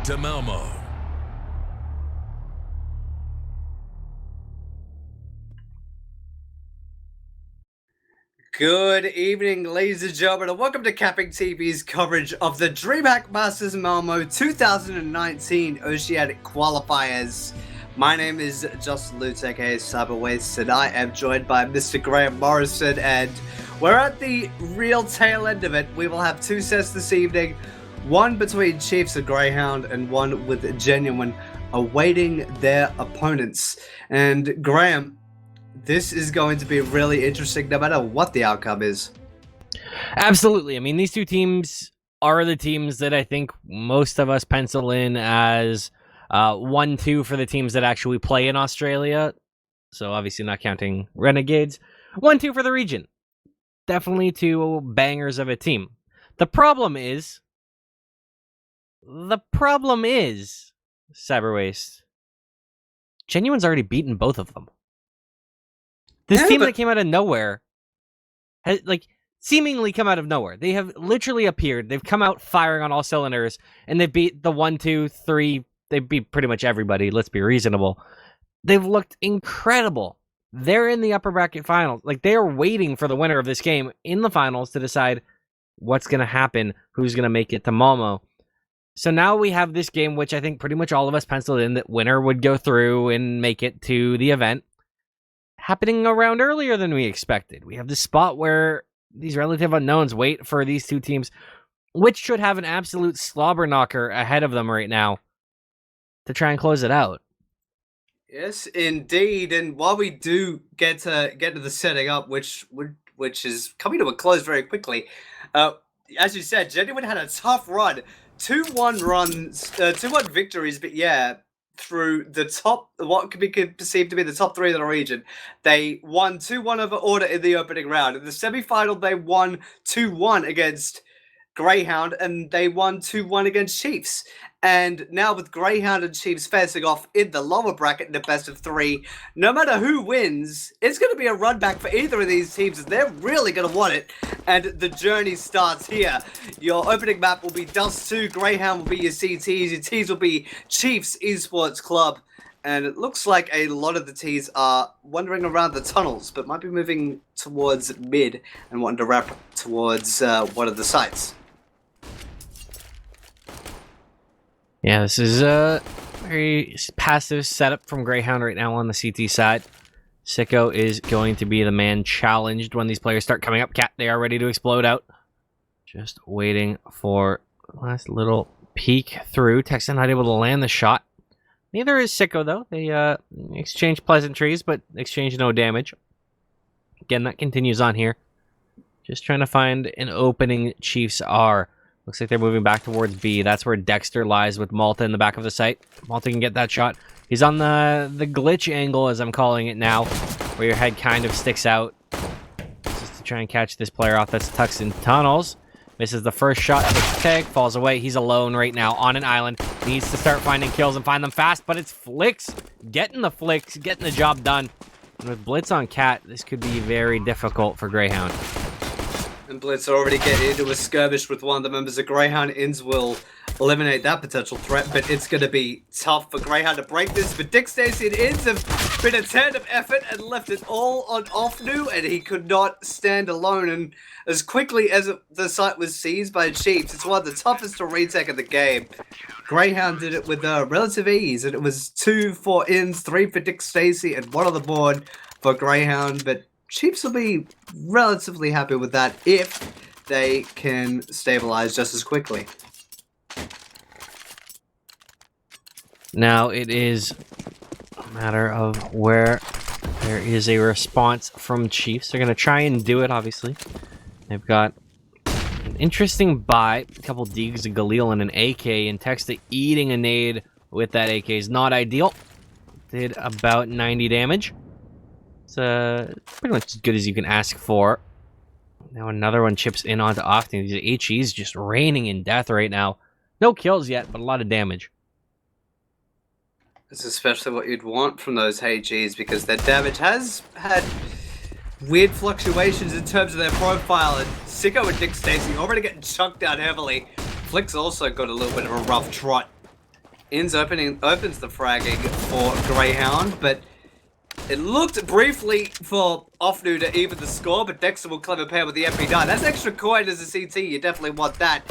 to Malmö. Good evening, ladies and gentlemen, and welcome to CappingTV's coverage of the DreamHack Masters Malmö 2019 Oceanic Qualifiers. My name is Justin Lutz, aka Cyberwaste, and I am joined by Mr. Graham Morrison, and we're at the real tail end of it. We will have two sets this evening, one between Chiefs and Grayhound, and one with Genuine awaiting their opponents. And Graham, this is going to be really interesting no matter what the outcome is. Absolutely. I mean, these two teams are the teams that I think most of us pencil in as 1-2 for the teams that actually play in Australia. So obviously not counting Renegades. 1-2 for the region. Definitely two bangers of a team. The problem is, Cyberwaste, Genuine's already beaten both of them. This team that came out of nowhere has, seemingly come out of nowhere. They have literally appeared. They've come out firing on all cylinders, and they beat the 1, 2, 3. They beat pretty much everybody. Let's be reasonable. They've looked incredible. They're in the upper bracket finals. They are waiting for the winner of this game in the finals to decide what's going to happen, who's going to make it to Malmö. So now we have this game, which I think pretty much all of us penciled in that winner would go through and make it to the event, happening around earlier than we expected. We have this spot where these relative unknowns wait for these two teams, which should have an absolute slobber knocker ahead of them right now, to try and close it out. Yes, indeed. And while we do get to the setting up, which is coming to a close very quickly, as you said, Genuine had a tough run, 2-1 runs, 2-1 victories, but yeah, through the top, what could be perceived to be the top three of the region. They won 2-1 over Order in the opening round. In the semi-final, they won 2-1 against Grayhound, and they won 2-1 against Chiefs. And now with Grayhound and Chiefs facing off in the lower bracket in the best of three, no matter who wins, it's going to be a run back for either of these teams, and they're really going to want it. And the journey starts here. Your opening map will be Dust 2, Grayhound will be your CTs, your Ts will be Chiefs Esports Club. And it looks like a lot of the Ts are wandering around the tunnels, but might be moving towards mid and wanting to wrap towards one of the sites. Yeah, this is a very passive setup from Grayhound right now on the CT side. Sicko is going to be the man challenged when these players start coming up. Cat, they are ready to explode out. Just waiting for last little peek through. Texan not able to land the shot. Neither is Sicko, though. They exchange pleasantries, but exchange no damage. Again, that continues on here. Just trying to find an opening. Chiefs are. Looks like they're moving back towards B. That's where Dexter lies with Malta in the back of the site. Malta can get that shot. He's on the glitch angle, as I'm calling it now, where your head kind of sticks out. Just to try and catch this player off that's tucked in tunnels. Misses the first shot. Tag falls away. He's alone right now on an island. Needs to start finding kills and find them fast, but it's Flicks. Getting the flicks, getting the job done. And with Blitz on Cat, this could be very difficult for Grayhound. And Blitz already getting into a skirmish with one of the members of Grayhound. Inns will eliminate that potential threat, but it's going to be tough for Grayhound to break this. But Dick Stacy and Inns have been a tandem effort and left it all on Offnu, and he could not stand alone. And as quickly as the site was seized by Chiefs, it's one of the toughest to retake in the game. Grayhound did it with relative ease, and it was 2 for Inns, 3 for Dick Stacy, and 1 on the board for Grayhound, but Chiefs will be relatively happy with that if they can stabilize just as quickly. Now it is a matter of where there is a response from Chiefs. They're going to try and do it, obviously. They've got an interesting buy. A couple Deegs, a Galil, and an AK. And Texta eating a nade with that AK is not ideal. Did about 90 damage. It's pretty much as good as you can ask for. Now another one chips in onto Octane. These HEs just raining in death right now. No kills yet, but a lot of damage. It's especially what you'd want from those HEs, because their damage has had weird fluctuations in terms of their profile, and Sicko and Dick Stacy already getting chunked down heavily. Flick's also got a little bit of a rough trot. Inns opens the fragging for Grayhound, but it looked briefly for Offnu to even the score, but Dexter will clever pair with the MP9. That's extra coin as a CT. You definitely want that.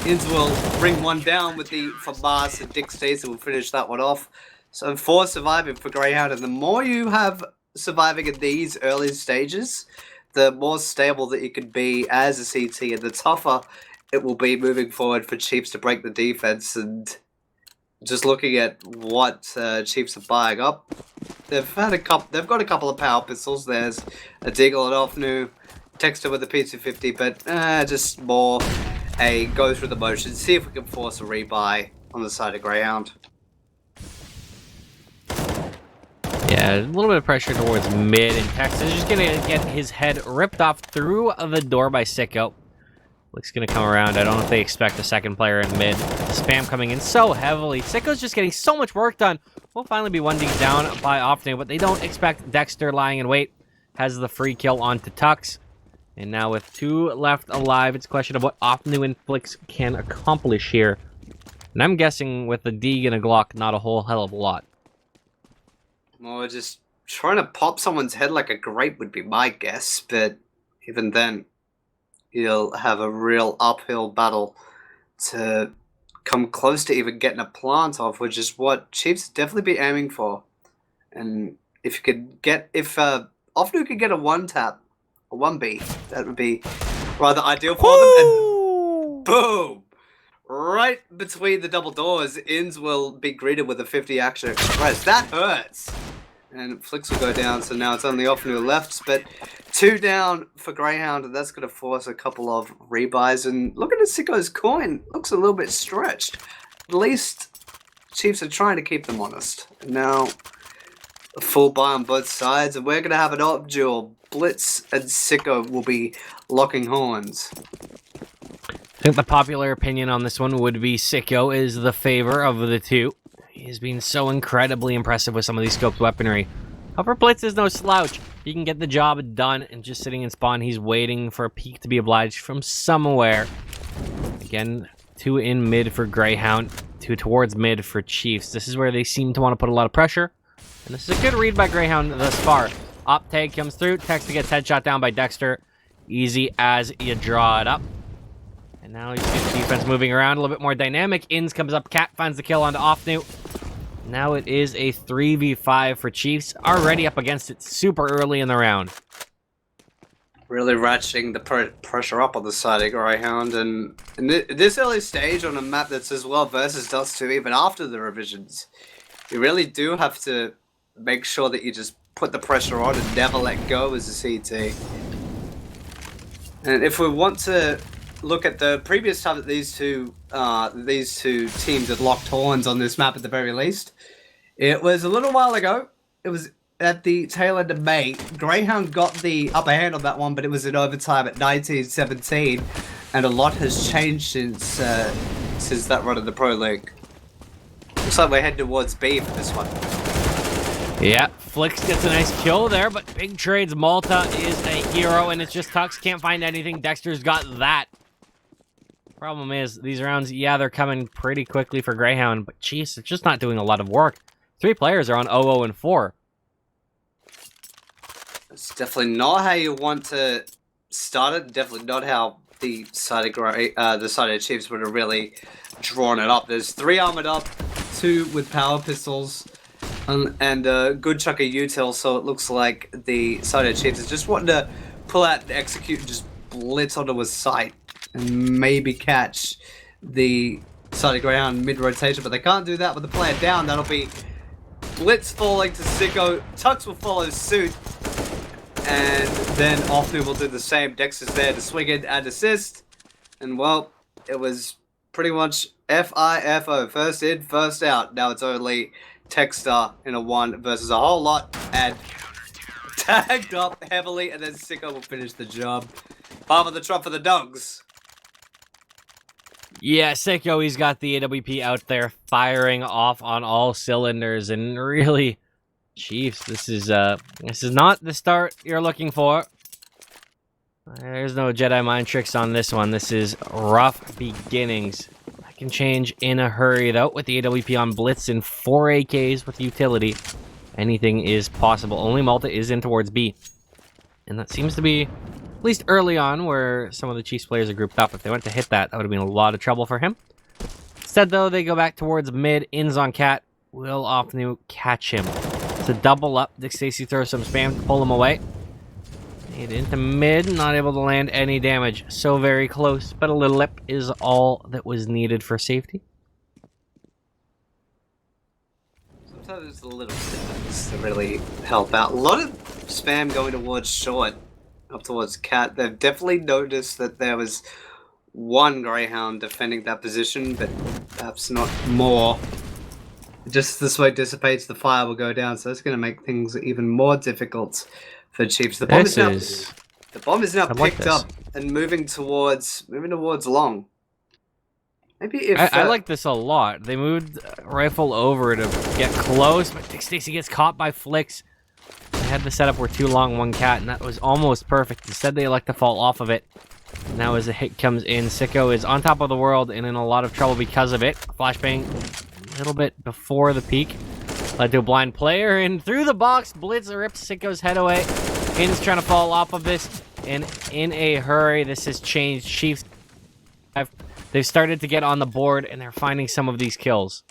Inns will bring one down with the FAMAS, and Dick Stacy will finish that one off. So 4 surviving for Grayhound, and the more you have surviving in these early stages, the more stable that you can be as a CT, and the tougher it will be moving forward for Chiefs to break the defense. And just looking at what Chiefs are buying up, they've got a couple of power pistols. There's a Deagle and Offnu, Texter with the P250, but just more a go through the motions, see if we can force a rebuy on the side of Grayhound. Yeah, a little bit of pressure towards mid, and Texas is just gonna get his head ripped off through the door by Sicko. Flick's gonna come around. I don't know if they expect a second player in mid. Spam coming in so heavily. Sicko's just getting so much work done. We'll finally be 1D down by Offnu, but they don't expect Dexter lying in wait. Has the free kill onto Tux. And now with 2 left alive, it's a question of what Offnu and Flicks can accomplish here. And I'm guessing with the Deeg and a Glock, not a whole hell of a lot. Well, just trying to pop someone's head like a grape would be my guess, but even then, you'll have a real uphill battle to come close to even getting a plant off, which is what Chiefs definitely be aiming for. And if you could get, if Offnu could get a 1-tap, a 1B, that would be rather ideal for them. And boom! Right between the double doors, Inns will be greeted with a 50 action express. That hurts! And Flicks will go down, so now it's only Offnu left, but 2 down for Grayhound, and that's going to force a couple of rebuys. And looking at Sicko's coin, looks a little bit stretched. At least Chiefs are trying to keep them honest. And now, a full buy on both sides, and we're going to have an op duel. Blitz and Sicko will be locking horns. I think the popular opinion on this one would be Sicko is the favor of the two. He's been so incredibly impressive with some of these scoped weaponry. However, Blitz is no slouch. He can get the job done, and just sitting in spawn, he's waiting for a peek to be obliged from somewhere. Again, 2 in mid for Grayhound, 2 towards mid for Chiefs. This is where they seem to want to put a lot of pressure, and this is a good read by Grayhound thus far. Op tag comes through, Texter gets headshot down by Dexter. Easy as you draw it up. And now you see defense moving around a little bit more dynamic. Inns comes up, Cat finds the kill onto Offnu. Now it is a 3v5 for Chiefs, already up against it super early in the round. Really ratcheting the pressure up on the side of Grayhound, and in this early stage on a map that's as well versus Dust 2, even after the revisions, you really do have to make sure that you just put the pressure on and never let go as a CT. And if we want to look at the previous time that these two teams had locked horns on this map at the very least, it was a little while ago. It was at the tail end of May. Grayhound got the upper hand on that one, but it was in overtime at 19-17, and a lot has changed since that run in the Pro League. Looks like we're heading towards B for this one. Yeah, Flicks gets a nice kill there, but Big Trades Malta is a hero, and it's just Tux can't find anything. Dexter's got that. Problem is, these rounds, yeah, they're coming pretty quickly for Grayhound, but jeez, it's just not doing a lot of work. 3 players are on 0-0 and 4. It's definitely not how you want to start it. Definitely not how the side of Chiefs would have really drawn it up. There's 3 armored up, 2 with power pistols, and a good chunk of util, so it looks like the side of Chiefs is just wanting to pull out and execute and just blitz onto a site and maybe catch the side of Grayhound mid-rotation, but they can't do that with the player down. That'll be Blitz falling to Sicko. Tux will follow suit, and then Offnu will do the same. Dex is there to swing in and assist, and well, it was pretty much FIFO. First in, first out. Now it's only Texter in a 1 versus a whole lot, and tagged up heavily, and then Sicko will finish the job. Father the Trump for the dogs. Yeah, Sicko, he's got the AWP out there firing off on all cylinders, and really, Chiefs, this is not the start you're looking for. There's no Jedi mind tricks on this one. This is rough beginnings. can change in a hurry, though, with the AWP on Blitz and 4 AKs with utility. Anything is possible. Only Malta is in towards B. And that seems to be, at least early on, where some of the Chiefs players are grouped up. If they went to hit that, that would have been a lot of trouble for him. Instead, though, they go back towards mid. Ins on Cat. Will Opnu catch him. It's a double up. Dick Stacy throws some spam to pull him away. Made into mid. Not able to land any damage. So very close, but a little lip is all that was needed for safety. Sometimes a little bit to really help out. A lot of spam going towards short, up towards Cat. They've definitely noticed that there was one Grayhound defending that position, but perhaps not more. Just this way dissipates, the fire will go down, so it's going to make things even more difficult for Chiefs. The bomb is now picked up and moving towards long. Maybe if I like this a lot. They moved rifle over to get close, but Dick Stacy gets caught by Flicks. They had the setup where 2 long, 1 cat, and that was almost perfect. Instead, they elect to fall off of it. Now as the hit comes in, Sicko is on top of the world and in a lot of trouble because of it. Flashbang a little bit before the peak. Led to a blind player, and through the box, Blitz rips Sicko's head away. In's trying to fall off of this, and in a hurry, this has changed. Chiefs, they've started to get on the board, and they're finding some of these kills.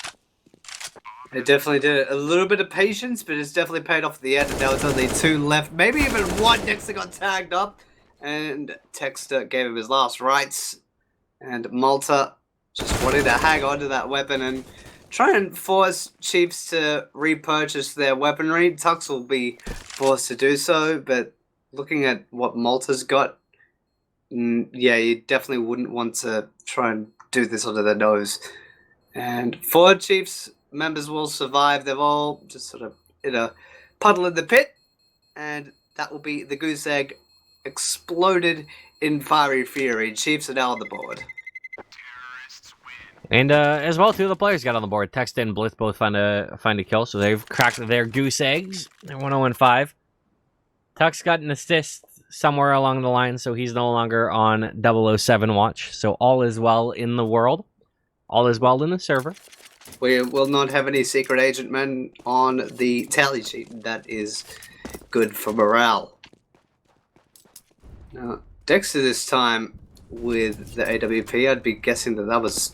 It definitely did. A little bit of patience, but it's definitely paid off at the end, and there was only 2 left. Maybe even 1. Dexter got tagged up, and Texter gave him his last rites, and Malta just wanted to hang on to that weapon and try and force Chiefs to repurchase their weaponry. Tux will be forced to do so, but looking at what Malta's got, yeah, you definitely wouldn't want to try and do this under their nose. And 4 Chiefs members will survive. They're all just sort of in a puddle in the pit, and that will be the goose egg exploded in fiery fury. Chiefs are now on the board. And as well, 2 of the players got on the board. Text and Blitz both find a kill, so they've cracked their goose eggs. They're 1-0-5. Tux got an assist somewhere along the line, so he's no longer on 007 watch. So all is well in the world. All is well in the server. We will not have any secret agent men on the tally sheet. That is good for morale. Now, Dexter this time with the AWP, I'd be guessing that was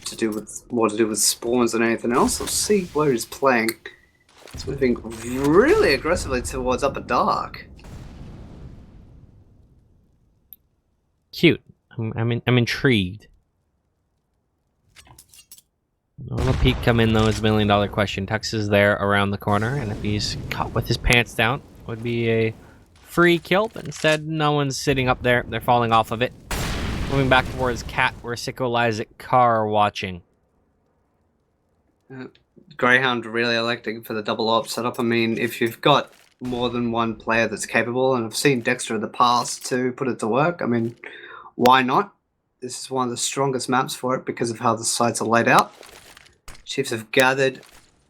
more to do with spawns than anything else. We'll see where he's playing. It's moving really aggressively towards upper dark. Cute. I'm intrigued. Will a peek come in, though, is a $1 million question. Tux is there around the corner, and if he's caught with his pants down, it would be a free kill, but instead no one's sitting up there. They're falling off of it. Moving back towards Cat, where Sicko lies at car watching. Grayhound really electing for the double op setup. I mean, if you've got more than 1 player that's capable, and I've seen Dexter in the past to put it to work, I mean, why not? This is one of the strongest maps for it because of how the sites are laid out. Chiefs have gathered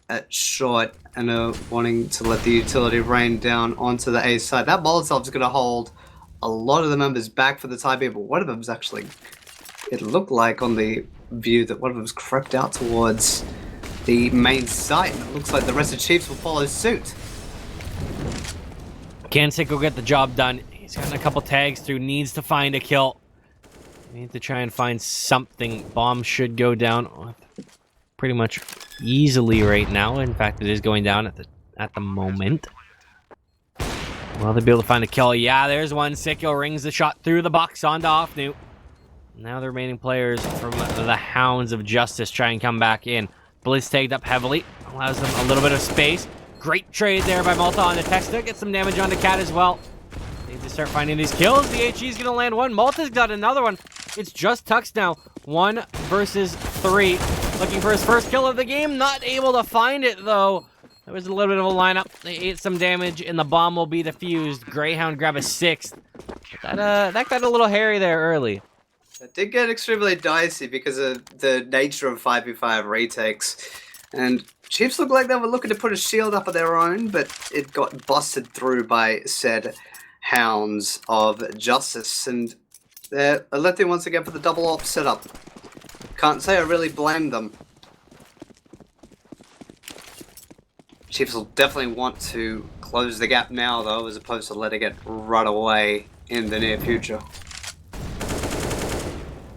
at short and are wanting to let the utility rain down onto the A side. That Molotov's going to hold a lot of the members back for the time being, but one of them's actually, it looked like on the view that one of them's crept out towards the main site, and it looks like the rest of Chiefs will follow suit. Can Sicko get the job done? He's gotten a couple tags through, needs to find a kill. Need to try and find something. Bomb should go down pretty much easily right now. In fact, it is going down at the moment. Well, they'll be able to find a kill. Yeah, there's one. Sicko rings the shot through the box onto Offnu. Now the remaining players from the Hounds of Justice try and come back in. Blitz tagged up heavily. Allows them a little bit of space. Great trade there by Malta on the Texter. Gets some damage on the Cat as well. Need to start finding these kills. The HE's going to land one. Malta's got another one. It's just Tux now. 1 versus 3. Looking for his first kill of the game. Not able to find it, though. There was a little bit of a lineup. They ate some damage, and the bomb will be defused. Grayhound grab a 6th. That got a little hairy there early. It did get extremely dicey because of the nature of 5v5 retakes. And Chiefs looked like they were looking to put a shield up of their own, but it got busted through by said Hounds of Justice. And they're electing once again for the double op setup. Can't say I really blame them. Chiefs will definitely want to close the gap now, though, as opposed to letting it run away in the near future.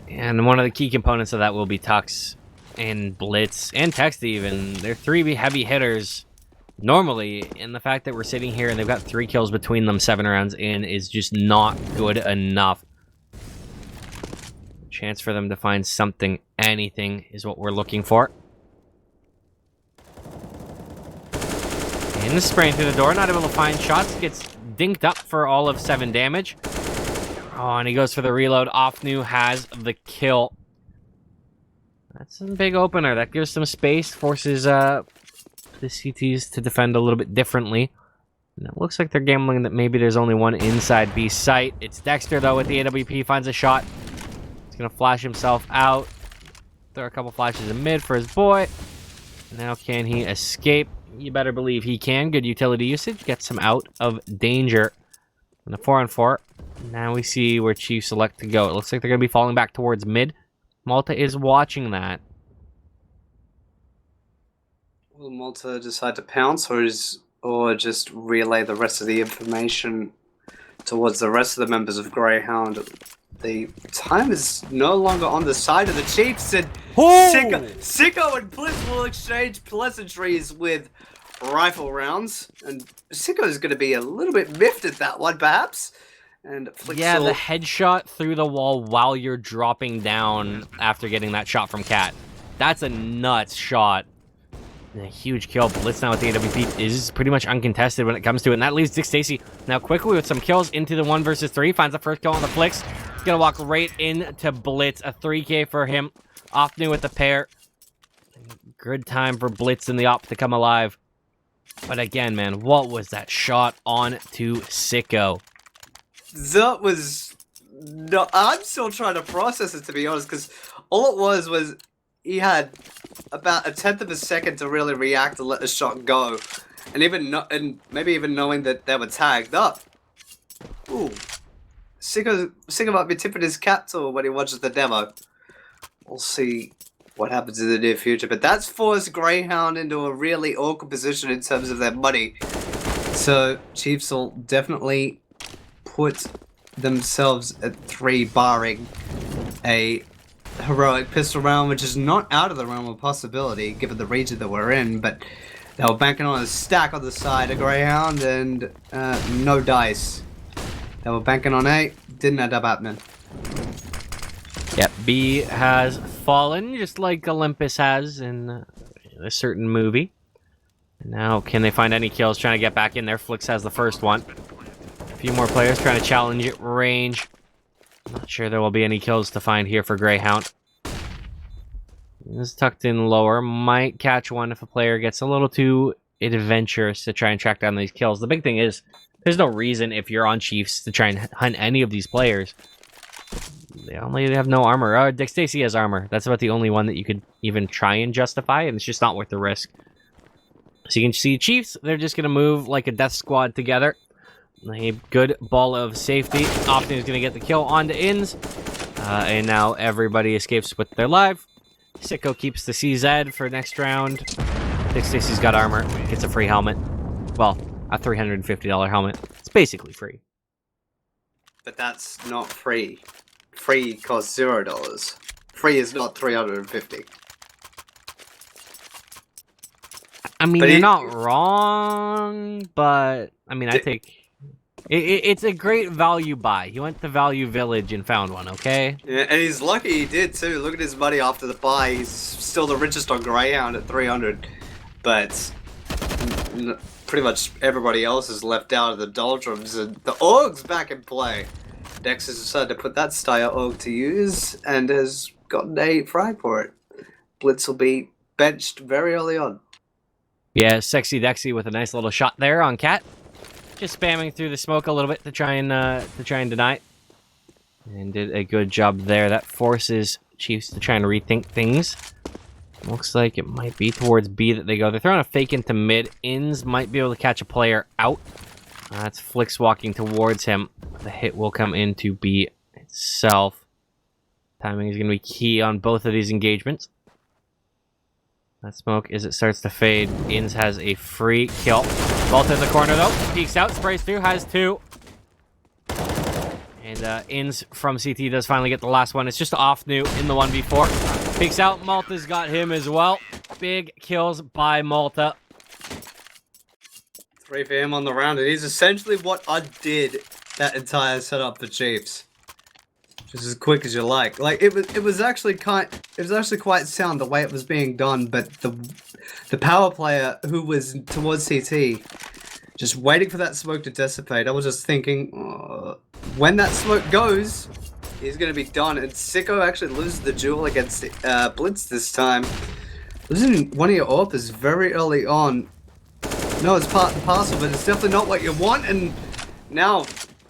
And one of the key components of that will be Tux and Blitz and Text even. They're 3 heavy hitters normally, and the fact that we're sitting here and they've got 3 kills between them 7 rounds in is just not good enough. Chance for them to find something, anything, is what we're looking for. And spraying through the door, not able to find shots, gets dinked up for all of 7 damage. Oh, and he goes for the reload. Offnu has the kill. That's a big opener. That gives some space, forces the CTs to defend a little bit differently. And it looks like they're gambling that maybe there's only one inside B site. It's Dexter, though, with the AWP, finds a shot. He's going to flash himself out. Throw a couple flashes in mid for his boy. Now can he escape? You better believe he can. Good utility usage. Gets him out of danger. And a 4-on-4. Now we see where Chiefs select to go. It looks like they're going to be falling back towards mid. Malta is watching that. Will Malta decide to pounce or just relay the rest of the information towards the rest of the members of Grayhound? The time is no longer on the side of the Chiefs, and Sicko and Blitz will exchange pleasantries with rifle rounds, and Sicko is going to be a little bit miffed at that one, perhaps. And yeah, the headshot through the wall while you're dropping down after getting that shot from Cat. That's a nuts shot. And a huge kill. Blitz now with the AWP is pretty much uncontested when it comes to it, and that leaves Dick Stacy now quickly with some kills into the 1 versus 3. Finds the first kill on the flicks. He's going to walk right into Blitz. A 3K for him. Offnu with the pair. Good time for Blitz and the op to come alive. But again, man, what was that shot on to Sicko? That was... No, I'm still trying to process it, to be honest, because all it was he had about 1/10 of a second to really react and let the shot go. And maybe even knowing that they were tagged up. Ooh. Sicko might be tipping his cap to when he watches the demo. We'll see what happens in the near future. But that's forced Grayhound into a really awkward position in terms of their money. So Chiefs will definitely put themselves at 3, barring a heroic pistol round, which is not out of the realm of possibility given the region that we're in. But they were banking on a stack on the side of Grayhound and no dice. They were banking on A, didn't end up happening. Yep, B has fallen, just like Olympus has in a certain movie. Now, can they find any kills trying to get back in there? Flix has the first one. A few more players trying to challenge at range. Not sure there will be any kills to find here for Grayhound. This is tucked in lower. Might catch one if a player gets a little too adventurous to try and track down these kills. The big thing is, there's no reason if you're on Chiefs to try and hunt any of these players. They only have no armor. Dick Stacy has armor. That's about the only one that you could even try and justify, and it's just not worth the risk. So you can see Chiefs, they're just going to move like a death squad together. A good ball of safety. Offnu is going to get the kill onto Ins. And now everybody escapes with their life. Sicko keeps the CZ for next round. Dick Stacy's got armor. Gets a free helmet. Well, a $350 helmet. It's basically free. But that's not free. Free costs $0. Free is not $350. I mean, you're not wrong, but I mean, I think it's a great value buy. He went to Value Village and found one, okay? Yeah, and he's lucky he did too. Look at his money after the buy. He's still the richest on Grayhound at 300, but pretty much everybody else is left out of the doldrums, and the Aug's back in play. Dex has decided to put that style Aug to use and has gotten a frag for it. Blitz will be benched very early on. Yeah, Sexy Dexy with a nice little shot there on Cat. Just spamming through the smoke a little bit to try and deny it. And did a good job there. That forces Chiefs to try and rethink things. Looks like it might be towards B that they go. They're throwing a fake into mid. Ins might be able to catch a player out. That's Flix walking towards him. The hit will come into B itself. Timing is going to be key on both of these engagements. That smoke, as it starts to fade, Inns has a free kill. Malta in the corner, though. Peeks out, sprays through, has 2. And Inns from CT does finally get the last one. It's just off new in the 1v4. Peeks out, Malta's got him as well. Big kills by Malta. 3 for him on the round. It is essentially what undid that entire setup for Chiefs. Just as quick as you like. Like it was actually quite sound the way it was being done, but the power player who was towards CT, just waiting for that smoke to dissipate. I was just thinking, when that smoke goes, he's gonna be done. And Sicko actually loses the duel against Blitz this time. Losing one of your AWPers very early on. No, it's part and parcel, but it's definitely not what you want. And now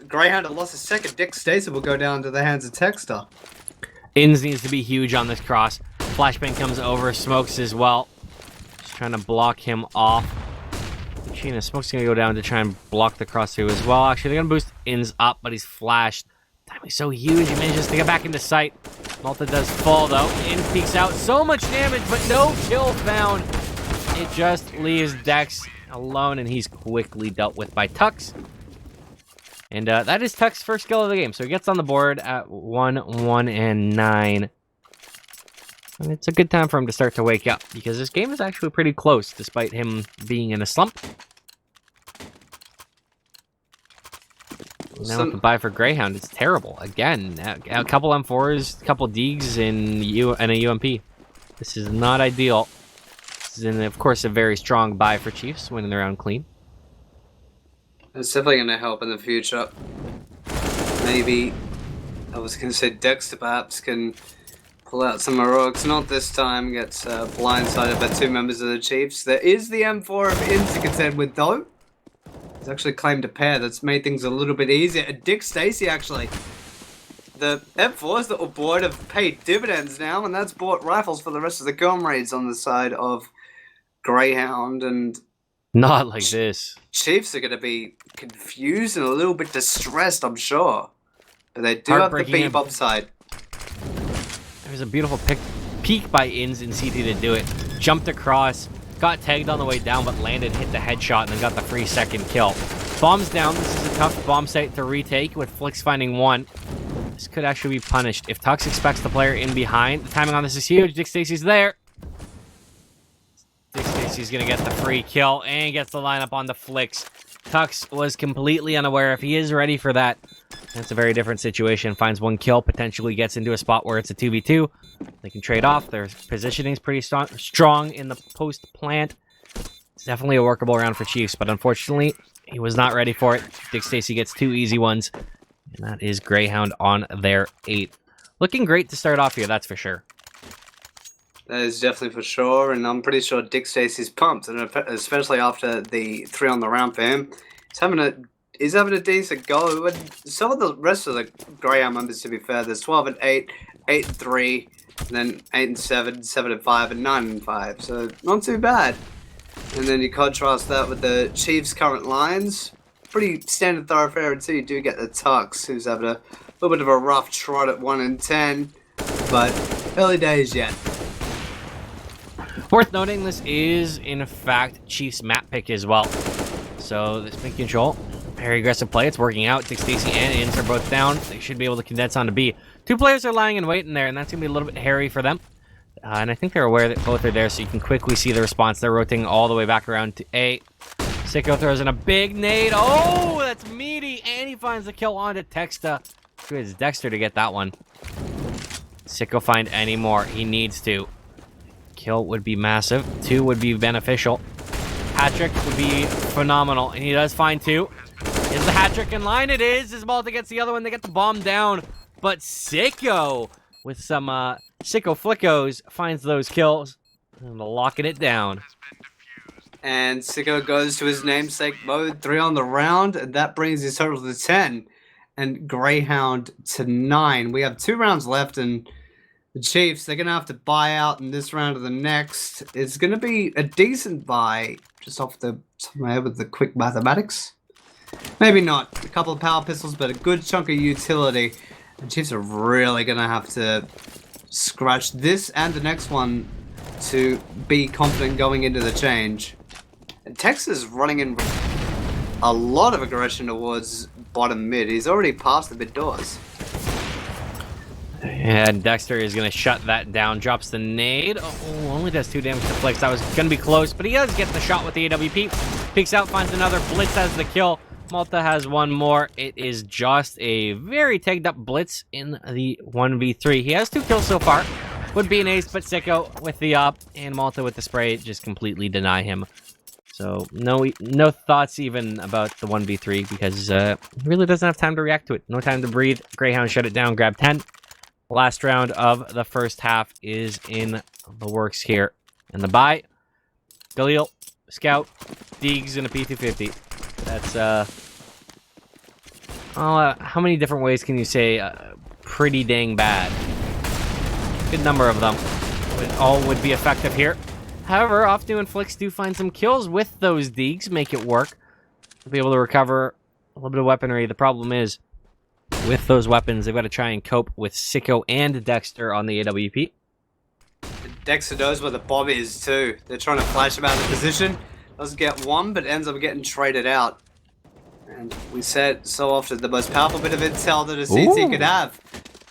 Grayhound had lost a second. Dick Stacy will go down to the hands of Texter. Inns needs to be huge on this cross. Flashbang comes over, smokes as well. Just trying to block him off. Sheena Smoke's gonna go down to try and block the cross through as well. Actually, they're gonna boost Inns up, but he's flashed. Timing's so huge, he manages to get back into sight. Malta does fall though. Inns peeks out, so much damage, but no kill found. It just leaves Dex alone, and he's quickly dealt with by Tux. And that is Tux's first kill of the game, so he gets on the board at 1-1-9. And it's a good time for him to start to wake up, because this game is actually pretty close, despite him being in a slump. Now with the buy for Grayhound, it's terrible. Again, a couple M4s, a couple Deegs, and a UMP. This is not ideal. This is, of course, a very strong buy for Chiefs, winning the round clean. It's definitely going to help in the future. Maybe, I was going to say Dexter perhaps can pull out some heroics. Not this time, gets blindsided by 2 members of the Chiefs. There is the M4 of Inns to contend with though. He's actually claimed a pair. That's made things a little bit easier. And Dick Stacy actually. The M4s that were bought have paid dividends now, and that's bought rifles for the rest of the comrades on the side of Grayhound. And not like this. Chiefs are going to be confused and a little bit distressed, I'm sure. But they do have the bebop side. There's a beautiful peek by Inns in CT to do it. Jumped across, got tagged on the way down, but landed, hit the headshot, and then got the free second kill. Bombs down. This is a tough bomb site to retake, with Flicks finding 1. This could actually be punished. If Tux expects the player in behind, the timing on this is huge. Dick Stacy's there. Dick Stacy's going to get the free kill and gets the lineup on the Flicks. Tux was completely unaware. If he is ready for that, that's a very different situation. Finds 1 kill, potentially gets into a spot where it's a 2v2. They can trade off. Their positioning's pretty strong in the post plant. It's definitely a workable round for Chiefs, but unfortunately, he was not ready for it. Dick Stacy gets 2 easy ones, and that is Grayhound on their 8th. Looking great to start off here, that's for sure. That is definitely for sure, and I'm pretty sure Dick Stacy's pumped, and especially after the 3 on the round for him. He's having a decent go. And some of the rest of the Grayhound members, to be fair, there's 12 and 8, 8 and 3, and then 8 and 7, 7 and 5, and 9 and 5. So not too bad. And then you contrast that with the Chiefs' current lines. Pretty standard thoroughfare until you do get the Tux, who's having a little bit of a rough trot at 1 and 10, but early days yet. Worth noting, this is, in fact, Chiefs' map pick as well. So, this big control, very aggressive play. It's working out. Dick Stacy and Inns are both down. They should be able to condense onto B. 2 players are lying in wait in there, and that's going to be a little bit hairy for them. And I think they're aware that both are there, so you can quickly see the response. They're rotating all the way back around to A. Sicko throws in a big nade. Oh, that's meaty. And he finds the kill onto Texta. Good as Dexter to get that one. Sicko find any more. He needs to. Kill would be massive. 2 would be beneficial. Hat-trick would be phenomenal. And he does find 2. Is the hat-trick in line? It is. As Malta gets the other one, they get the bomb down. But Sicko, with some Sicko flickos, finds those kills. And locking it down. And Sicko goes to his namesake mode, 3 on the round, and that brings his total to 10. And Grayhound to 9. We have 2 rounds left, and the Chiefs, they're going to have to buy out in this round or the next. It's going to be a decent buy, just off the top of my head with the quick mathematics. Maybe not. A couple of power pistols, but a good chunk of utility. And Chiefs are really going to have to scratch this and the next one to be confident going into the change. And Tex is running in a lot of aggression towards bottom mid. He's already past the mid doors. And Dexter is going to shut that down. Drops the nade. Oh, only does 2 damage to Flix. That was going to be close, but he does get the shot with the AWP. Peeks out, finds another. Blitz has the kill. Malta has one more. It is just a very tagged up Blitz in the 1v3. He has 2 kills so far. Would be an ace, but Sicko with the up and Malta with the spray just completely deny him. So no thoughts even about the 1v3 because he really doesn't have time to react to it. No time to breathe. Grayhound shut it down, grab 10. Last round of the first half is in the works here. And the buy, Galil, Scout, Deegs, and a P250. That's, how many different ways can you say pretty dang bad? Good number of them. All would be effective here. However, Ofnu and Flix do find some kills with those Deegs, make it work. They'll be able to recover a little bit of weaponry. The problem is, with those weapons, they've got to try and cope with Sicko and Dexter on the AWP. Dexter knows where the bomb is too. They're trying to flash him out of position. Doesn't get one, but ends up getting traded out. And we said so often the most powerful bit of intel that a CT could have.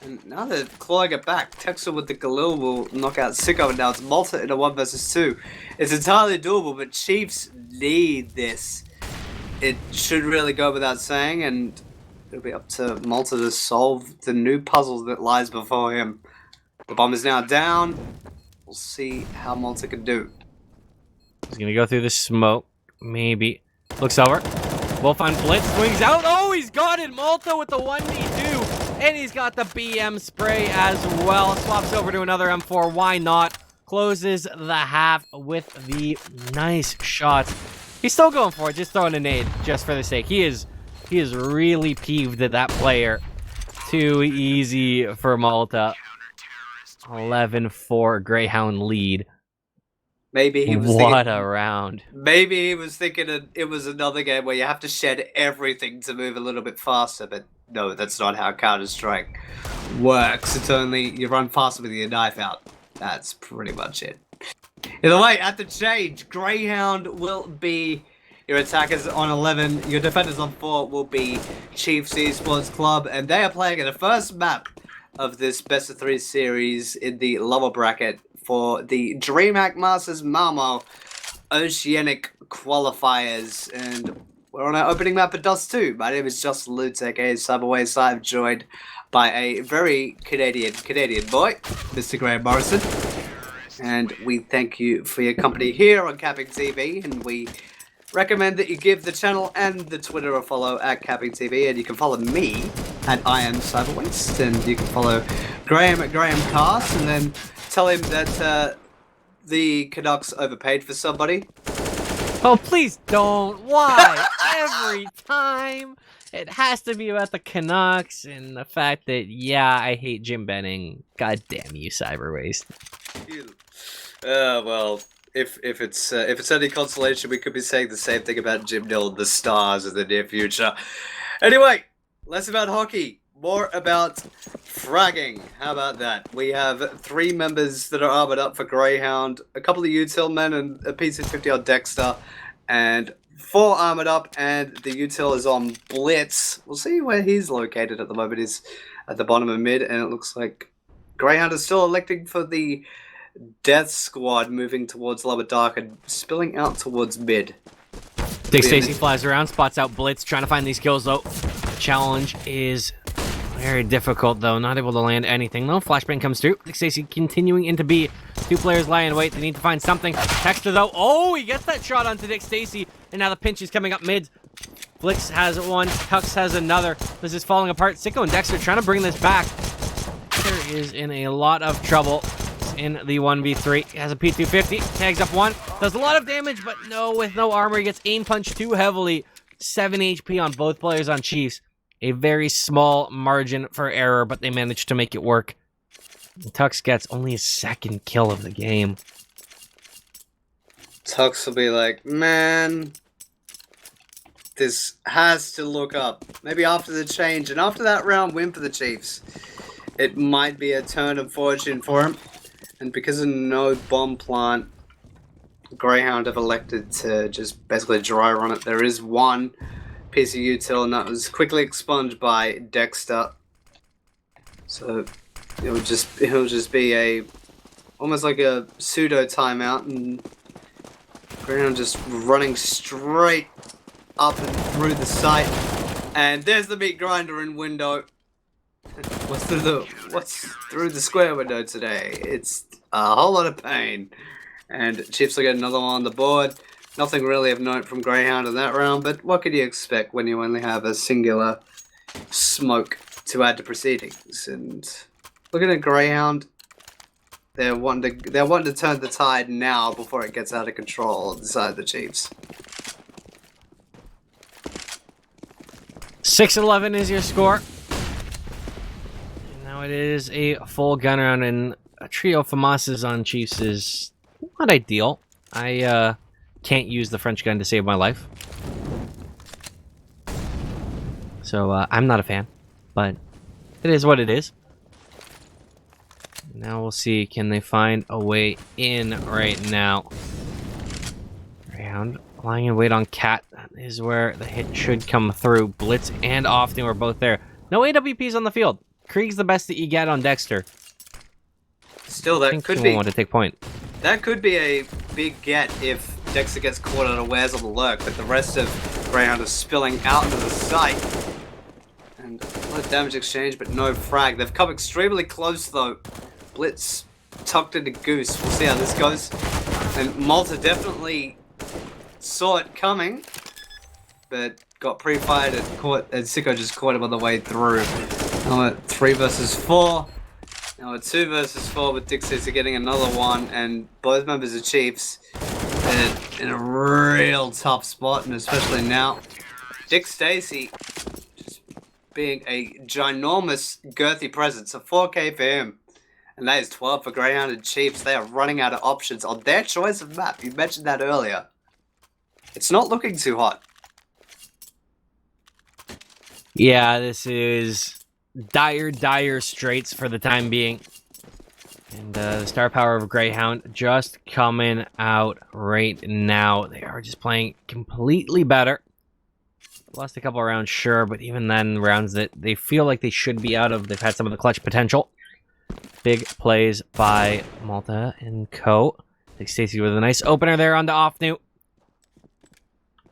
And now they're clawing it back. Dexter with the Galil will knock out Sicko, and now it's Malta in a 1 versus 2. It's entirely doable, but Chiefs need this. It should really go without saying, and it'll be up to Malta to solve the new puzzle that lies before him. The bomb is now down. We'll see how Malta can do. He's going to go through the smoke. Maybe. Looks over. We'll find Blitz. Swings out. Oh, he's got it. Malta with the 1v2. And he's got the BM spray as well. Swaps over to another M4. Why not? Closes the half with the nice shots. He's still going for it. Just throwing a nade just for the sake. He is really peeved at that player. Too easy for Malta. 11-4 Grayhound lead. Maybe he was what a round. Maybe he was thinking it was another game where you have to shed everything to move a little bit faster, but no, that's not how Counter-Strike works. It's only you run faster with your knife out. That's pretty much it. Either way, at the change, Grayhound will be your attackers on 11, your defenders on 4 will be Chiefs Esports Club, and they are playing in the first map of this best of 3 series in the lower bracket for the DreamHack Masters Malmö Oceanic Qualifiers, and we're on our opening map at Dust 2. My name is Justin Lutek, a Cyberways. I'm joined by a very Canadian boy, Mr. Graham Morrison, and we thank you for your company here on CappingTV, and we recommend that you give the channel and the Twitter a follow at CappingTV, and you can follow me at I Am Cyberwaste, and you can follow Graham at GrahamCast, and then tell him that the Canucks overpaid for somebody. Oh, please don't. Why? Every time. It has to be about the Canucks and the fact that, yeah, I hate Jim Benning. God damn you, Cyberwaste. Well, if it's any consolation, we could be saying the same thing about Jim Nill and the Stars in the near future. Anyway, less about hockey, more about fragging. How about that? We have 3 members that are armored up for Grayhound, a couple of util men and a P250 on Dexter, and 4 armored up, and the util is on Blitz. We'll see where he's located at the moment. He's at the bottom of mid, and it looks like Grayhound is still electing for the Death Squad, moving towards lower dark and spilling out towards mid. Dick Stacy flies around, spots out Blitz, trying to find these kills though. The challenge is very difficult though, not able to land anything though. Flashbang comes through. Dick Stacy continuing into B. 2 players lie in wait. They need to find something. Dexter though. Oh, he gets that shot onto Dick Stacy, and now the pinch is coming up mid. Flix has one. Tux has another. This is falling apart. Sicko and Dexter trying to bring this back. Dexter is in a lot of trouble in the 1v3. He has a P250, tags up 1, does a lot of damage, but no, with no armor, he gets aim punched too heavily. 7 HP on both players on Chiefs. A very small margin for error, but they managed to make it work. Tux gets only his 2nd kill of the game. Tux will be like, man, This has to look up. Maybe after the change and after that round win for the Chiefs, it might be a turn of fortune for him. And because of no bomb plant, Grayhound have elected to just basically dry run it. There is one piece of util, and that was quickly expunged by Dexter. So it'll just be almost like a pseudo timeout, and Grayhound just running straight up and through the site. And there's the meat grinder in window. What's through the square window today? It's a whole lot of pain. And Chiefs will get another one on the board. Nothing really of note from Grayhound in that round, but what could you expect when you only have a singular smoke to add to proceedings? And looking at Grayhound, they're wanting to turn the tide now before it gets out of control on the side of the Chiefs. 6-11 is your score. And now it is a full gun round, and a trio of FAMASs on Chiefs is not ideal. I can't use the French gun to save my life. So I'm not a fan, but it is what it is. Now we'll see, can they find a way in right now? Grayhound lying in wait on Cat. That is where the hit should come through. Blitz and Often were both there. No AWPs on the field. Krieg's the best that you get on Dexter. Still, that could be... want to take point. That could be a big get if Dexter gets caught unawares on the lurk, but the rest of Grayhound is spilling out into the site. And a lot of damage exchange, but no frag. They've come extremely close, though. Blitz tucked into Goose. We'll see how this goes. And Malta definitely saw it coming, but got pre-fired and Sicko just caught him on the way through. Now at 3 versus 4. Now at 2 versus 4 with Dick Stacey getting another one, and both members of Chiefs in a real tough spot, and especially now. Dick Stacey just being a ginormous girthy presence, a 4K for him. And that is 12 for Grayhound and Chiefs. They are running out of options on their choice of map. You mentioned that earlier. It's not looking too hot. Yeah, this is dire straits for the time being. And the star power of Grayhound just coming out right now. They are just playing completely better. Lost a couple of rounds, sure, but even then, rounds that they feel like they should be out of, they've had some of the clutch potential. Big plays by Malta and co. Dick Stacey with a nice opener there on the Ofnu.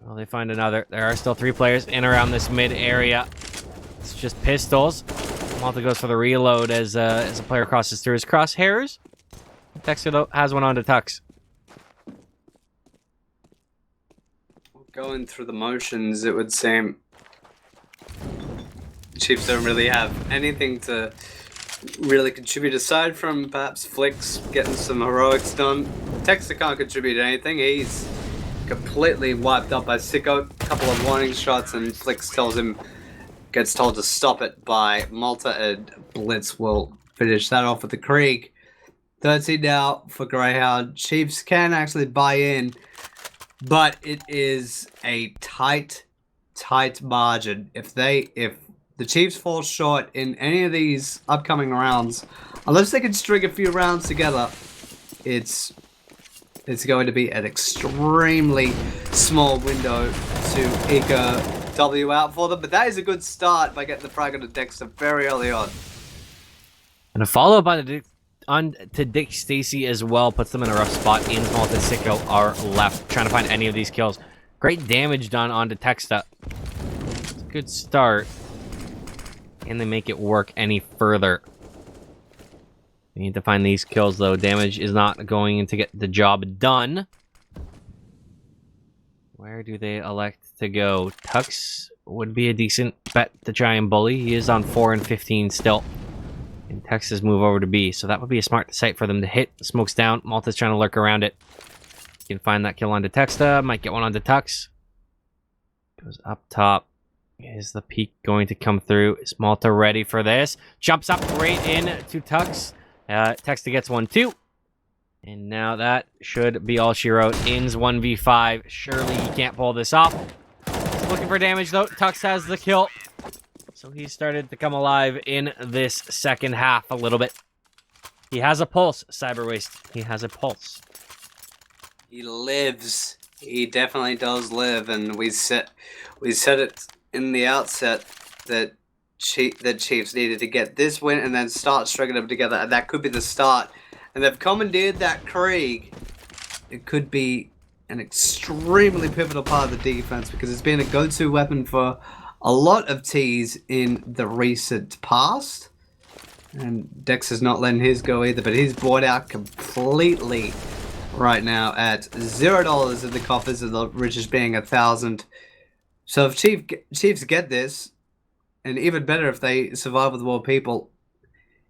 Well, they find another. There are still 3 players in around this mid area. It's just pistols. Malta goes for the reload as a player crosses through his crosshairs. Dexter, though, has one on to Tux. Going through the motions, it would seem. Chiefs don't really have anything to really contribute aside from perhaps Flicks getting some heroics done. Dexter can't contribute anything. He's completely wiped up by Sicko. A couple of warning shots, and Flicks gets told to stop it by Malta, and Blitz will finish that off with the Krieg. 13 now for Grayhound. Chiefs can actually buy in, but it is a tight margin. If the Chiefs fall short in any of these upcoming rounds, unless they can string a few rounds together, it's going to be an extremely small window to eke a W out for them. But that is a good start by getting the frag on the Dexter very early on. And a follow-up on to Dick Stacey as well puts them in a rough spot. Ian's Malta and Sicko are left trying to find any of these kills. Great damage done onto Texta. It's a good start. Can they make it work any further? We need to find these kills, though. Damage is not going to get the job done. Where do they elect to go? Tux would be a decent bet to try and bully. He is on 4 and 15 still. And Texas move over to B, so that would be a smart site for them to hit. Smoke's down. Malta's trying to lurk around it. You can find that kill onto Texta. Might get one onto Tux. Goes up top. Is the peak going to come through? Is Malta ready for this? Jumps up right in to Tux. Texta gets one too. And now that should be all she wrote. Ins 1v5. Surely he can't pull this off. looking for damage, though. Tux has the kill. So he started to come alive in this second half a little bit. He has a pulse, Cyber Waste. He has a pulse. He lives. He definitely does live, and we said it in the outset that Chiefs needed to get this win and then start stringing them together, and that could be the start. And they've commandeered that Krieg. It could be an extremely pivotal part of the defense because it's been a go-to weapon for a lot of T's in the recent past. And Dex is not letting his go either, but he's bought out completely right now at $0 in the coffers, and the richest being 1,000. So if Chiefs get this, and even better if they survive with more people,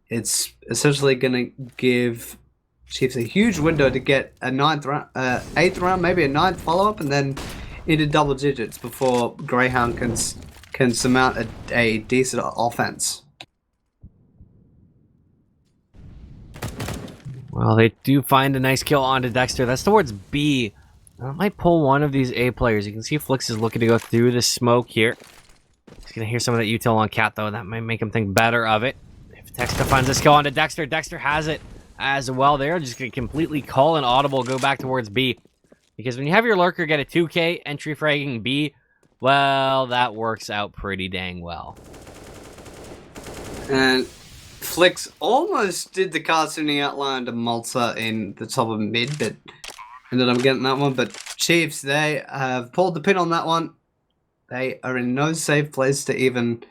it's essentially going to give Chiefs a huge window to get a 8th round, maybe a 9th follow-up, and then into double digits before Grayhound can surmount a decent offense. Well, they do find a nice kill onto Dexter. That's towards B. That might pull one of these A players. You can see Flix is looking to go through the smoke here. He's going to hear some of that util on Cat, though. That might make him think better of it. If Dexter finds this kill onto Dexter, Dexter has it as well. They're just going to completely call an audible, go back towards B. Because when you have your lurker get a 2K entry fragging B, well, that works out pretty dang well. And Flix almost did the cartooning outline to Malta in the top of mid, but ended up getting that one. But Chiefs, they have pulled the pin on that one. They are in no safe place to even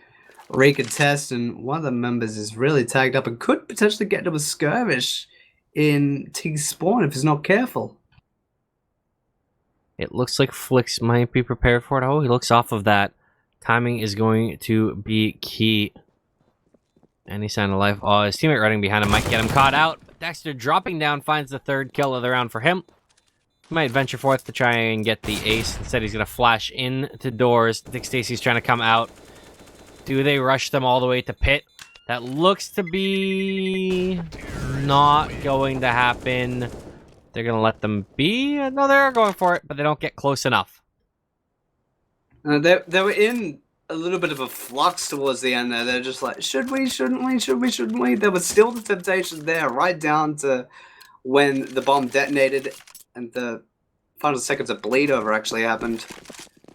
recontest, and one of the members is really tagged up and could potentially get to a skirmish in T spawn if he's not careful. It looks like Flix might be prepared for it. Oh, he looks off of that. Timing is going to be key. Any sign of life? Oh, his teammate running behind him might get him caught out. But Dexter dropping down finds the 3rd kill of the round for him. He might venture forth to try and get the ace. Instead, he's going to flash into doors. Dick Stacy's trying to come out. Do they rush them all the way to pit? That looks to be not going to happen. They're going to let them be. No, they're going for it, but they don't get close enough. They were in a little bit of a flux towards the end there. They're just like, should we, shouldn't we, should we, shouldn't we? There was still the temptation there, right down to when the bomb detonated and the final seconds of bleed over actually happened.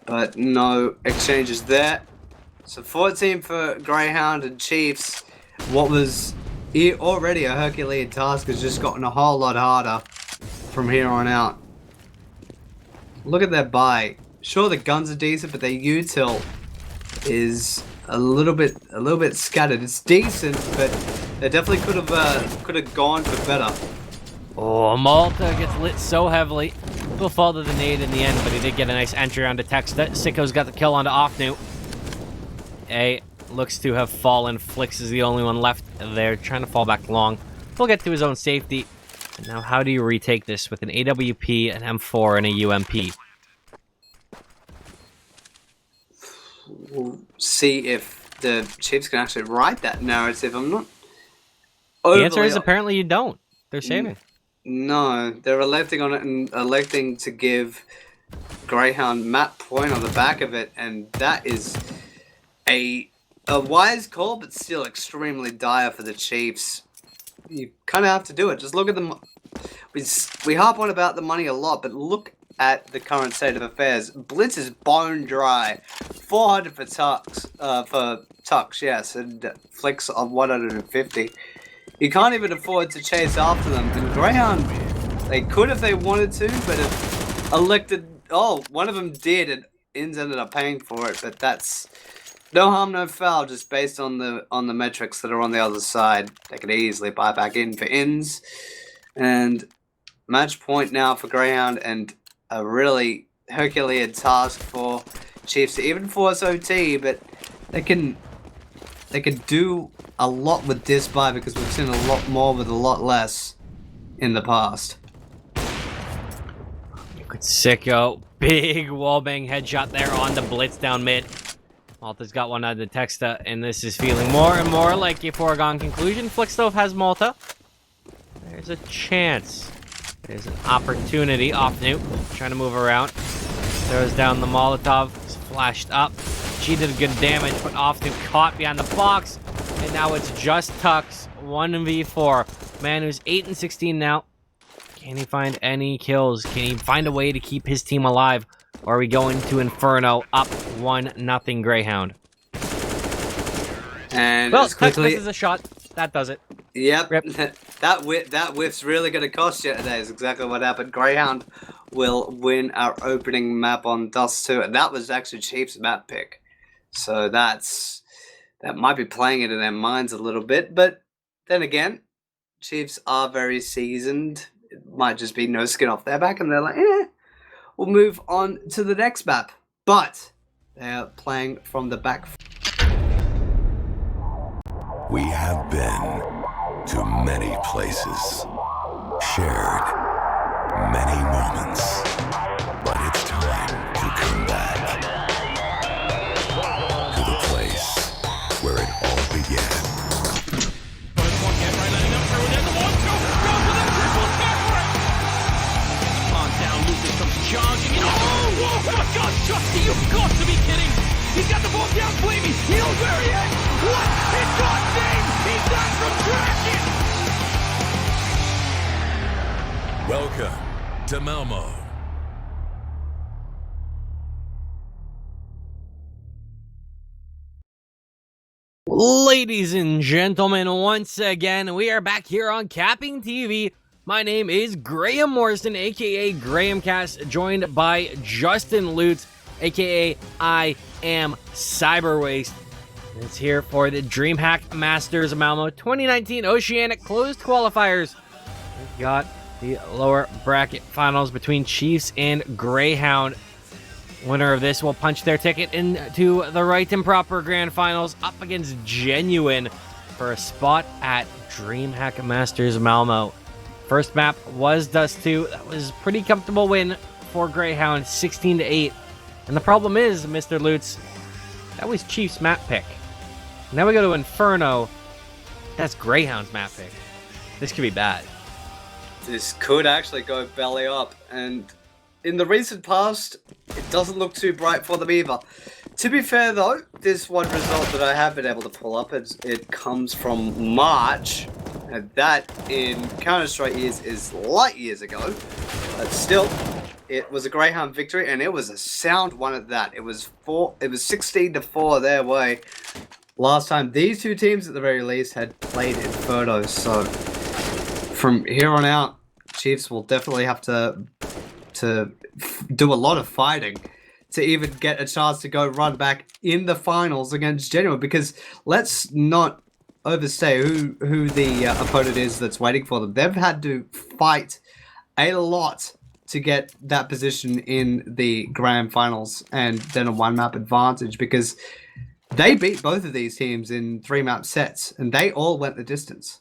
But no exchanges there. So 14 for Grayhound and Chiefs. What was already a Herculean task has just gotten a whole lot harder from here on out. Look at their buy. Sure, the guns are decent, but their util is a little bit scattered. It's decent, but they definitely could have gone for better. Oh, Malta gets lit so heavily. Will fall to the nade in the end, but he did get a nice entry onto Text. Sicko's got the kill onto Offnu. A looks to have fallen. Flix is the only one left there, trying to fall back long. He'll get to his own safety. And now, how do you retake this with an AWP, an M4, and a UMP? We'll see if the Chiefs can actually write that narrative. I'm not. The answer is apparently you don't. They're saving. No, they're electing on it and electing to give Grayhound map point on the back of it, and that is a wise call, but still extremely dire for the Chiefs. You kind of have to do it. Just look at them. We harp on about the money a lot, but look at the current state of affairs. Blitz is bone dry. 400 for Tux, yes, and Flix of 150. You can't even afford to chase after them. And Grayhound, they could if they wanted to, but if elected... Oh, one of them did, and Inns ended up paying for it, but that's no harm, no foul, just based on the metrics that are on the other side. They could easily buy back in for Inns. And match point now for Grayhound, and a really Herculean task for Chiefs to even force OT, but they can do a lot with this buy because we've seen a lot more with a lot less in the past. Good Sicko. Big wallbang headshot there on the blitz down mid. Malta's got one out of the Texta, and this is feeling more and more like a foregone conclusion. Flickstove has Malta. There's a chance. There's an opportunity. Off Newt trying to move around. Throws down the Molotov. flashed up. She did good damage, but often caught behind the box. And now it's just Tux, 1v4. Man who's 8 and 16 now. Can he find any kills? Can he find a way to keep his team alive? Or are we going to Inferno up 1-0 Grayhound? And well, quickly, Tux misses a shot. That does it. Yep, Rip. that whiff's really going to cost you today. Is exactly what happened. Grayhound will win our opening map on Dust 2, and that was actually Chief's map pick. So that might be playing it in their minds a little bit, but then again, Chiefs are very seasoned. It might just be no skin off their back, and they're like, we'll move on to the next map. But they're playing from the back. We have been to many places, shared many moments, but it's time to come back to the place where it all began. Charging it. Oh my God, Justy, you've got to be kidding. He's got the ball down, Flamey. He knows where he is. What? He's got things. He's done from tracking. Welcome to Malmö. Ladies and gentlemen, once again, we are back here on CappingTV. My name is Graham Morrison, aka Grahamcast, joined by Justin Lutz, aka I Am Cyberwaste. It's here for the DreamHack Masters of Malmö 2019 Oceanic closed qualifiers. We've got the lower bracket finals between Chiefs and Grayhound. Winner of this will punch their ticket into the right and proper grand finals up against Genuine for a spot at DreamHack Masters of Malmö. First map was Dust 2. That was a pretty comfortable win for Grayhound, 16-8. And the problem is, Mr. Lutz, that was Chief's map pick. Now we go to Inferno. That's Grayhound's map pick. This could be bad. This could actually go belly up, and in the recent past, it doesn't look too bright for them either. To be fair though, this one result that I have been able to pull up, it comes from March. And that in Counter-Strike is light years ago, but still, it was a Grayhound victory, and it was a sound one at that. It was 16-4 their way. Last time these two teams, at the very least, had played Inferno. So from here on out, Chiefs will definitely have to do a lot of fighting to even get a chance to go run back in the finals against Genuine. Because let's not overstay who the opponent is that's waiting for them. They've had to fight a lot to get that position in the grand finals and then a one map advantage, because they beat both of these teams in 3 map sets and they all went the distance.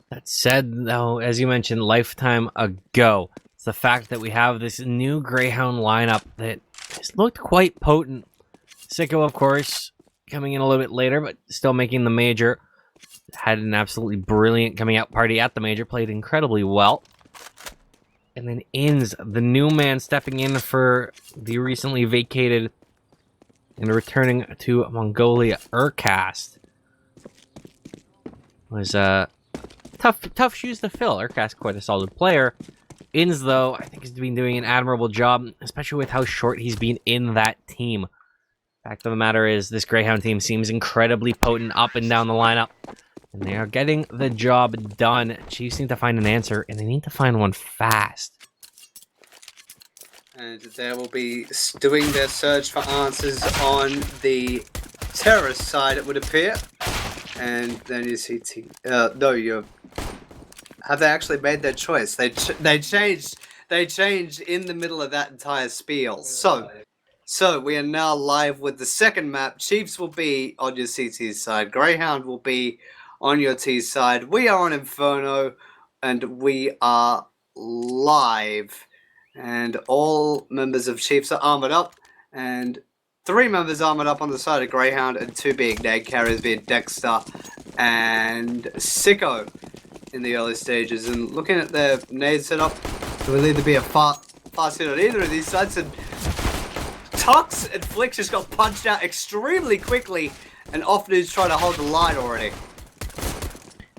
That said, though, as you mentioned, lifetime ago, it's the fact that we have this new Grayhound lineup that has looked quite potent. Sicko, of course, coming in a little bit later, but still making the major. Had an absolutely brilliant coming out party at the major, played incredibly well. And then Inns, the new man stepping in for the recently vacated and returning to Mongolia Urcast. Was tough shoes to fill. Urcast quite a solid player. Inns, though, I think has been doing an admirable job, especially with how short he's been in that team. Fact of the matter is, this Grayhound team seems incredibly potent up and down the lineup. And they are getting the job done. Chiefs need to find an answer, and they need to find one fast. And they will be doing their search for answers on the terrorist side, it would appear. And then you see have they actually made their choice? They changed in the middle of that entire spiel. So we are now live with the second map. Chiefs will be on your CT side. Grayhound will be on your T side. We are on Inferno, and we are live. And all members of Chiefs are armored up, and 3 members armored up on the side of Grayhound, and 2 being nade carriers being Dexter and Sicko in the early stages. And looking at their nade setup, it will either be a fast pass in on either of these sides, and Tux and Flick just got punched out extremely quickly, and Offnu's trying to hold the line already.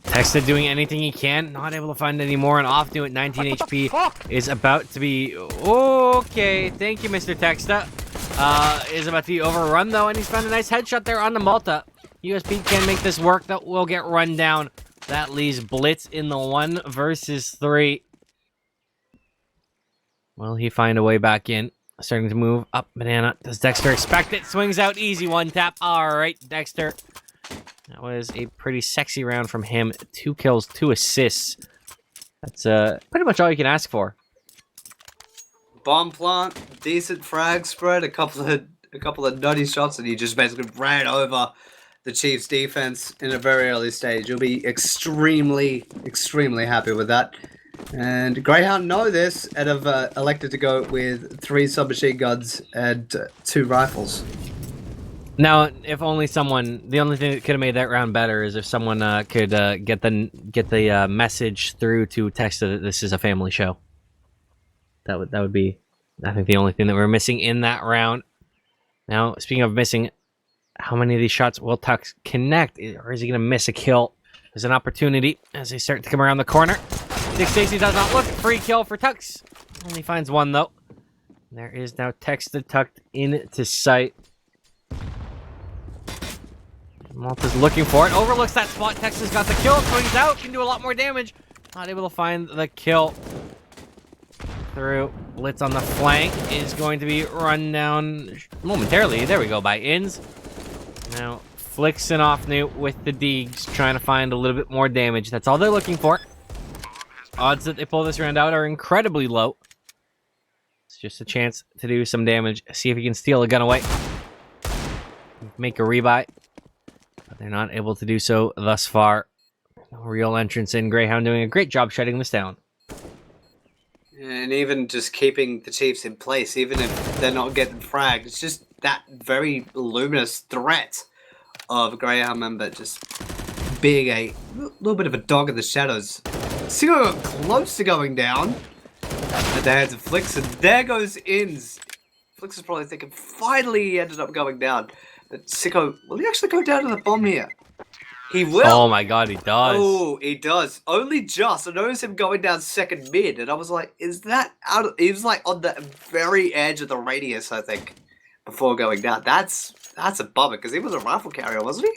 Texta doing anything he can, not able to find any more, and Offnu at 19 HP is about to be... Okay, thank you, Mr. Texta. Is about to be overrun, though, and he's found a nice headshot there on the Malta. USP can make this work. That will get run down. That leaves Blitz in the 1 versus 3. Will he find a way back in? Starting to move up, Banana. Does Dexter expect it? Swings out easy, 1 tap. All right, Dexter. That was a pretty sexy round from him. 2 kills, 2 assists. That's pretty much all you can ask for. Bomb plant, decent frag spread, a couple of nutty shots, and he just basically ran over the Chiefs' defense in a very early stage. You'll be extremely, extremely happy with that. And Grayhound know this and have elected to go with 3 submachine guns and 2 rifles. Now, if only someone, the only thing that could have made that round better is if someone could get the message through to Texta that this is a family show. That would be, I think, the only thing that we're missing in that round. Now, speaking of missing, how many of these shots will Tux connect, or is he going to miss a kill? There's an opportunity as they start to come around the corner. Dick Stacy does not look. Free kill for Tux. Only finds 1 though. There is now Texta tucked into sight. Malta's looking for it. Overlooks that spot. Texas got the kill. Swings out. Can do a lot more damage. Not able to find the kill. Through. Blitz on the flank is going to be run down momentarily. There we go by Ins. Now Flicks and Offnu with the Deegs trying to find a little bit more damage. That's all they're looking for. Odds that they pull this round out are incredibly low. It's just a chance to do some damage. See if he can steal a gun away. Make a rebuy. But they're not able to do so thus far. No real entrance in. Grayhound doing a great job shutting this down. And even just keeping the Chiefs in place, even if they're not getting fragged, it's just that very luminous threat of Grayhound member just being a little bit of a dog in the shadows. Sicko got close to going down at the hands of Flicks, and there goes Ins. Flicks is probably thinking, finally he ended up going down. But Sicko, will he actually go down to the bomb here? He will. Oh my god, he does. Oh, he does. Only just. I noticed him going down second mid, and I was like, is that out of... He was like on the very edge of the radius, I think, before going down. That's a bummer, because he was a rifle carrier, wasn't he?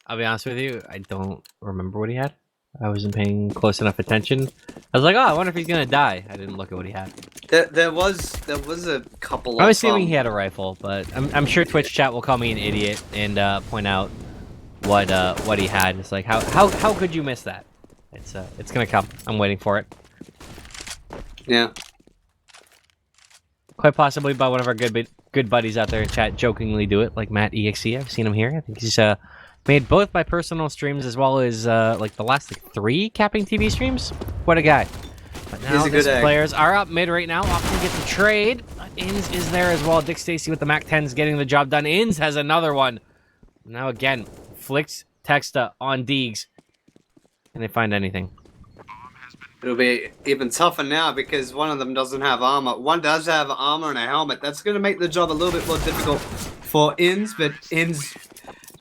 I'll be honest with you, I don't remember what he had. I wasn't paying close enough attention. I was like, oh, I wonder if he's gonna die. I didn't look at what he had. There was a couple. I was assuming he had a rifle, but I'm sure Twitch chat will call me an idiot and point out what he had. It's like how could you miss that? It's gonna come. I'm waiting for it. Yeah. Quite possibly by one of our good buddies out there in chat jokingly do it, like Matt EXE. I've seen him here. I think he's made both my personal streams as well as like the last 3 CappingTV streams. What a guy. But now these players are up mid right now. Often get the trade. Ins is there as well. Dick Stacy with the Mac 10s getting the job done. Ins has another one. Now again, Flicks Texta on Deegs. Can they find anything? It'll be even tougher now because one of them doesn't have armor. One does have armor and a helmet. That's going to make the job a little bit more difficult for Ins, but Ins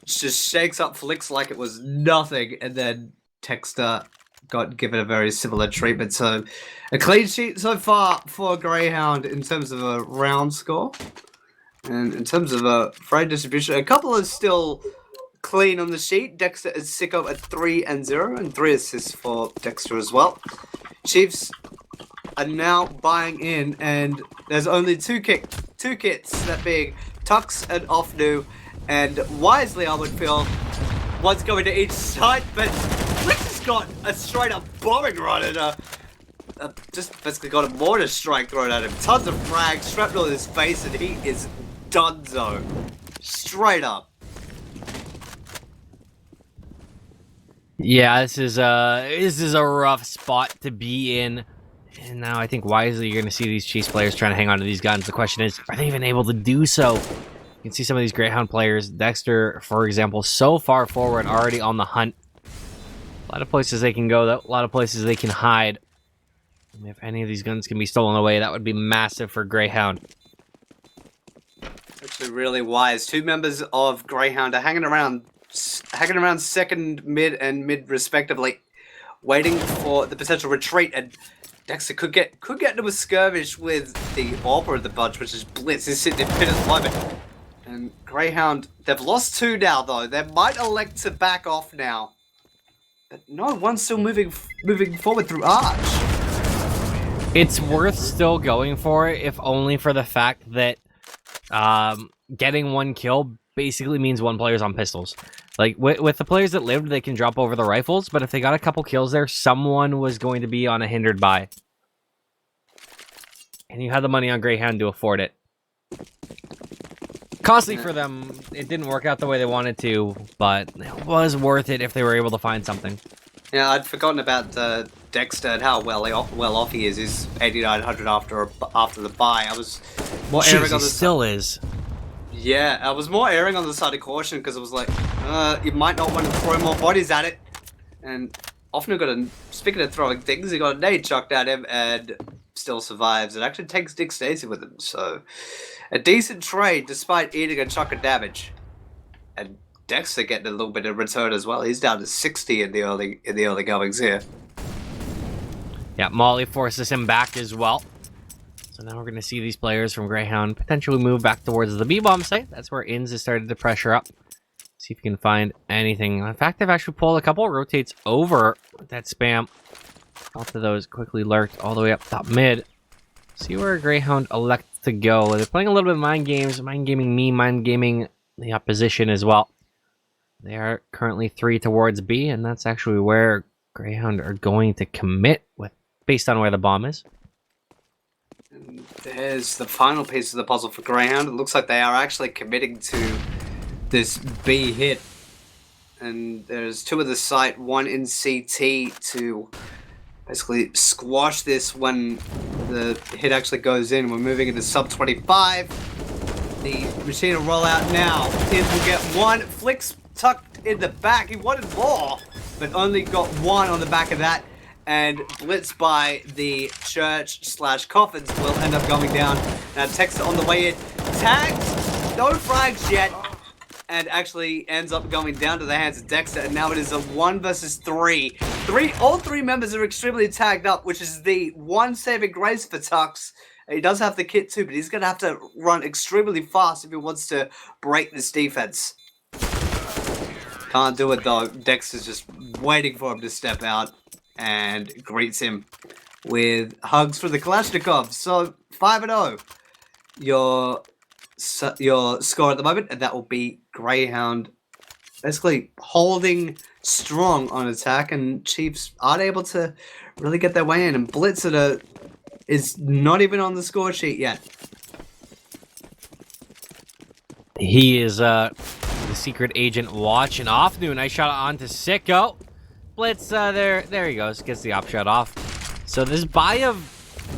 just shakes up Flicks like it was nothing, and then Texta got given a very similar treatment. So a clean sheet so far for Grayhound in terms of a round score. And in terms of a frame distribution, a couple are still clean on the sheet. Dexter is Sicko at 3-0 and 3 assists for Dexter as well. Chiefs are now buying in, and there's only two kits, that being Tux and Offnu. And wisely, I would feel, one's going to each side, but Flicks has got a straight up bombing run and just basically got a mortar strike thrown at him. Tons of frags, shrapnel in his face, and he is donezo. Straight up. Yeah, this is a rough spot to be in. And now I think wisely you're going to see these Chiefs players trying to hang on to these guns. The question is, are they even able to do so? You can see some of these Greyhound players. Dexter, for example, so far forward, already on the hunt. A lot of places they can go, though. A lot of places they can hide. If any of these guns can be stolen away, that would be massive for Grayhound. Actually really wise. 2 members of Grayhound are hanging around second, mid, and mid respectively, waiting for the potential retreat, and Dexter could get into a skirmish with the AWPer of the bunch, which is Blitz. He's sitting in pit at the moment. And Grayhound, they've lost 2 now though. They might elect to back off now. But no, one's still moving forward through Arch. It's worth still going for it, if only for the fact that getting 1 kill basically means 1 player's on pistols. Like, with the players that lived, they can drop over the rifles, but if they got a couple kills there, someone was going to be on a hindered by. And you had the money on Grayhound to afford it. Costly for them. It didn't work out the way they wanted to, but it was worth it if they were able to find something. Yeah, I'd forgotten about Dexter and how well off he is. He's 8,900 after the buy. I was more erring on the still is. Yeah, I was more erring on the side of caution because I was like, you might not want to throw more bodies at it. And often got a, speaking of throwing things, he got a nade chucked at him and still survives. It actually takes Dick Stacy with him, so a decent trade despite eating a chunk of damage. And Dexter getting a little bit of return as well. He's down to 60 in the early goings here. Yeah, Molly forces him back as well. So now we're going to see these players from Grayhound potentially move back towards the B-bomb site. That's where Inns has started to pressure up. See if we can find anything. In fact, they've actually pulled a couple. Rotates over that spam. Both of those quickly lurked all the way up top mid. See where Grayhound elects to go. They're playing a little bit of mind games. Mind gaming me, mind gaming the opposition as well. They are currently 3 towards B, and that's actually where Grayhound are going to commit with, based on where the bomb is. And there's the final piece of the puzzle for Grayhound. It looks like they are actually committing to this B hit. And there's 2 at the site, 1 in CT to basically squash this when the hit actually goes in. We're moving into sub 25. The machine will roll out now. It will get 1. Flicks tucked in the back. He wanted more, but only got 1 on the back of that. And blitzed by the church/coffins will end up going down. Now Texter on the way in. Tagged. No frags yet. And actually ends up going down to the hands of Dexter. And now it is a 1 versus 3. All 3 members are extremely tagged up, which is the one saving grace for Tux. He does have the kit too, but he's going to have to run extremely fast if he wants to break this defense. Can't do it though. Dexter's just waiting for him to step out and greets him with hugs for the Kalashnikov. So 5-0. Your score at the moment, and that will be Grayhound basically holding strong on attack, and Chiefs aren't able to really get their way in, and Blitzer is not even on the score sheet yet. He is the secret agent watching off. New nice shot onto Sicko. Blitz there he goes, gets the op shot off. So this buy of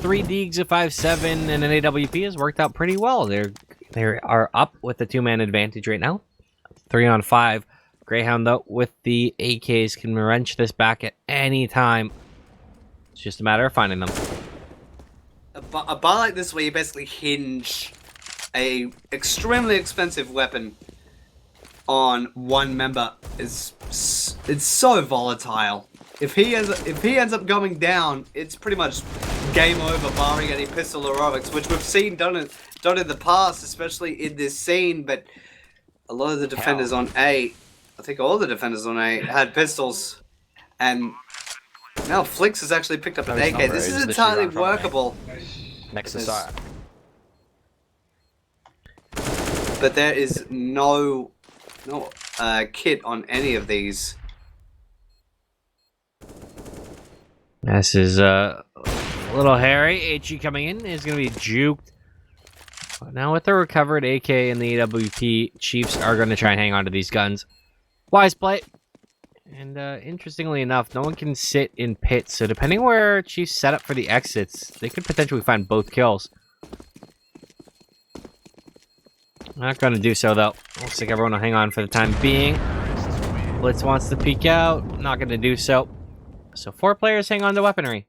3 Deegs, a 5-7, and an AWP has worked out pretty well. They are up with the 2-man advantage right now. 3 on 5. Grayhound though with the AKs can wrench this back at any time. It's just a matter of finding them. A buy like this where you basically hinge a extremely expensive weapon on 1 member it's so volatile. If he ends up going down, it's pretty much game over, barring any pistol heroics, which we've seen done in the past, especially in this scene. But a lot of the defenders on A, I think all the defenders on A had pistols, and now Flix has actually picked up an AK. This is entirely workable. Next to side. But there is no kit on any of these. This is a little hairy. HE coming in is going to be juked. But now with the recovered AK and the AWP, Chiefs are going to try and hang on to these guns. Wise play. And interestingly enough, no one can sit in pits. So depending where Chiefs set up for the exits, they could potentially find both kills. Not going to do so, though. Looks like everyone will hang on for the time being. Blitz wants to peek out. Not going to do so. So 4 players hang on to weaponry.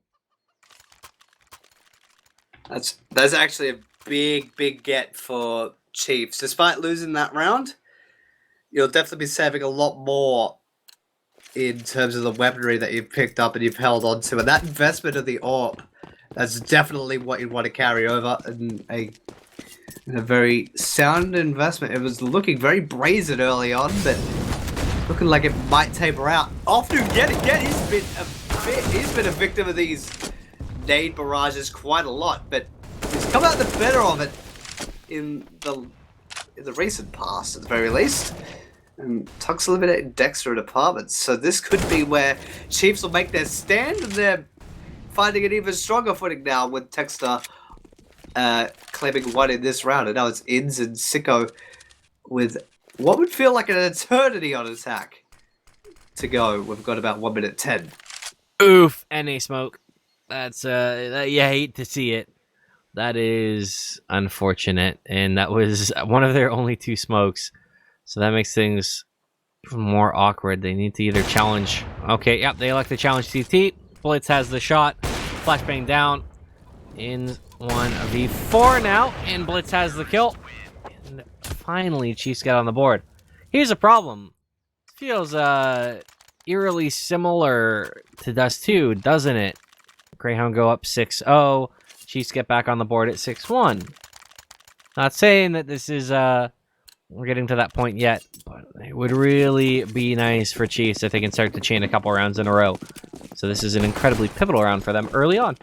That's actually a big get for Chiefs. Despite losing that round, you'll definitely be saving a lot more in terms of the weaponry that you've picked up and you've held on to. And that investment of the AWP, that's definitely what you want to carry over in a very sound investment. It was looking very brazen early on, but looking like it might taper out. Often yet again, he's been a victim of these nade barrages quite a lot, but he's come out the better of it in the recent past, at the very least. And Tuck's eliminated Dexter at apartments, so this could be where Chiefs will make their stand, and they're finding an even stronger footing now with Dexter claiming one in this round, and now it's Ins and Sicko with what would feel like an eternity on attack to go. We've got about 1 minute 10. Oof, and a smoke. That's you hate to see it. That is unfortunate, and that was one of their only 2 smokes. So that makes things more awkward. They need to either challenge. Okay, yep, they elect to challenge CT. Blitz has the shot. Flashbang down. In 1v4 now, and Blitz has the kill. And finally, Chiefs get on the board. Here's a problem. It feels eerily similar to Dust 2, doesn't it? Grayhound go up 6-0. Chiefs get back on the board at 6-1. Not saying that this is we're getting to that point yet, but it would really be nice for Chiefs if they can start to chain a couple rounds in a row. So this is an incredibly pivotal round for them early on.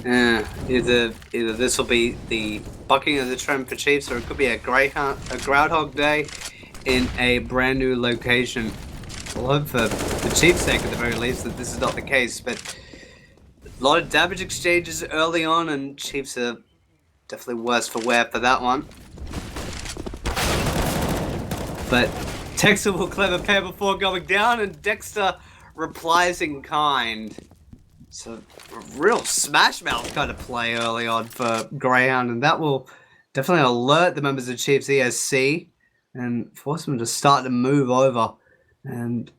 Either this will be the bucking of the trend for Chiefs, or it could be a Groundhog Day in a brand new location. We'll hope for the Chiefs' sake, at the very least, that this is not the case. But a lot of damage exchanges early on, and Chiefs are definitely worse for wear for that one. But Dexter will clever pair before going down, and Dexter replies in kind. So a real smash mouth kind of play early on for Grayhound, and that will definitely alert the members of Chiefs ESC and force them to start to move over. And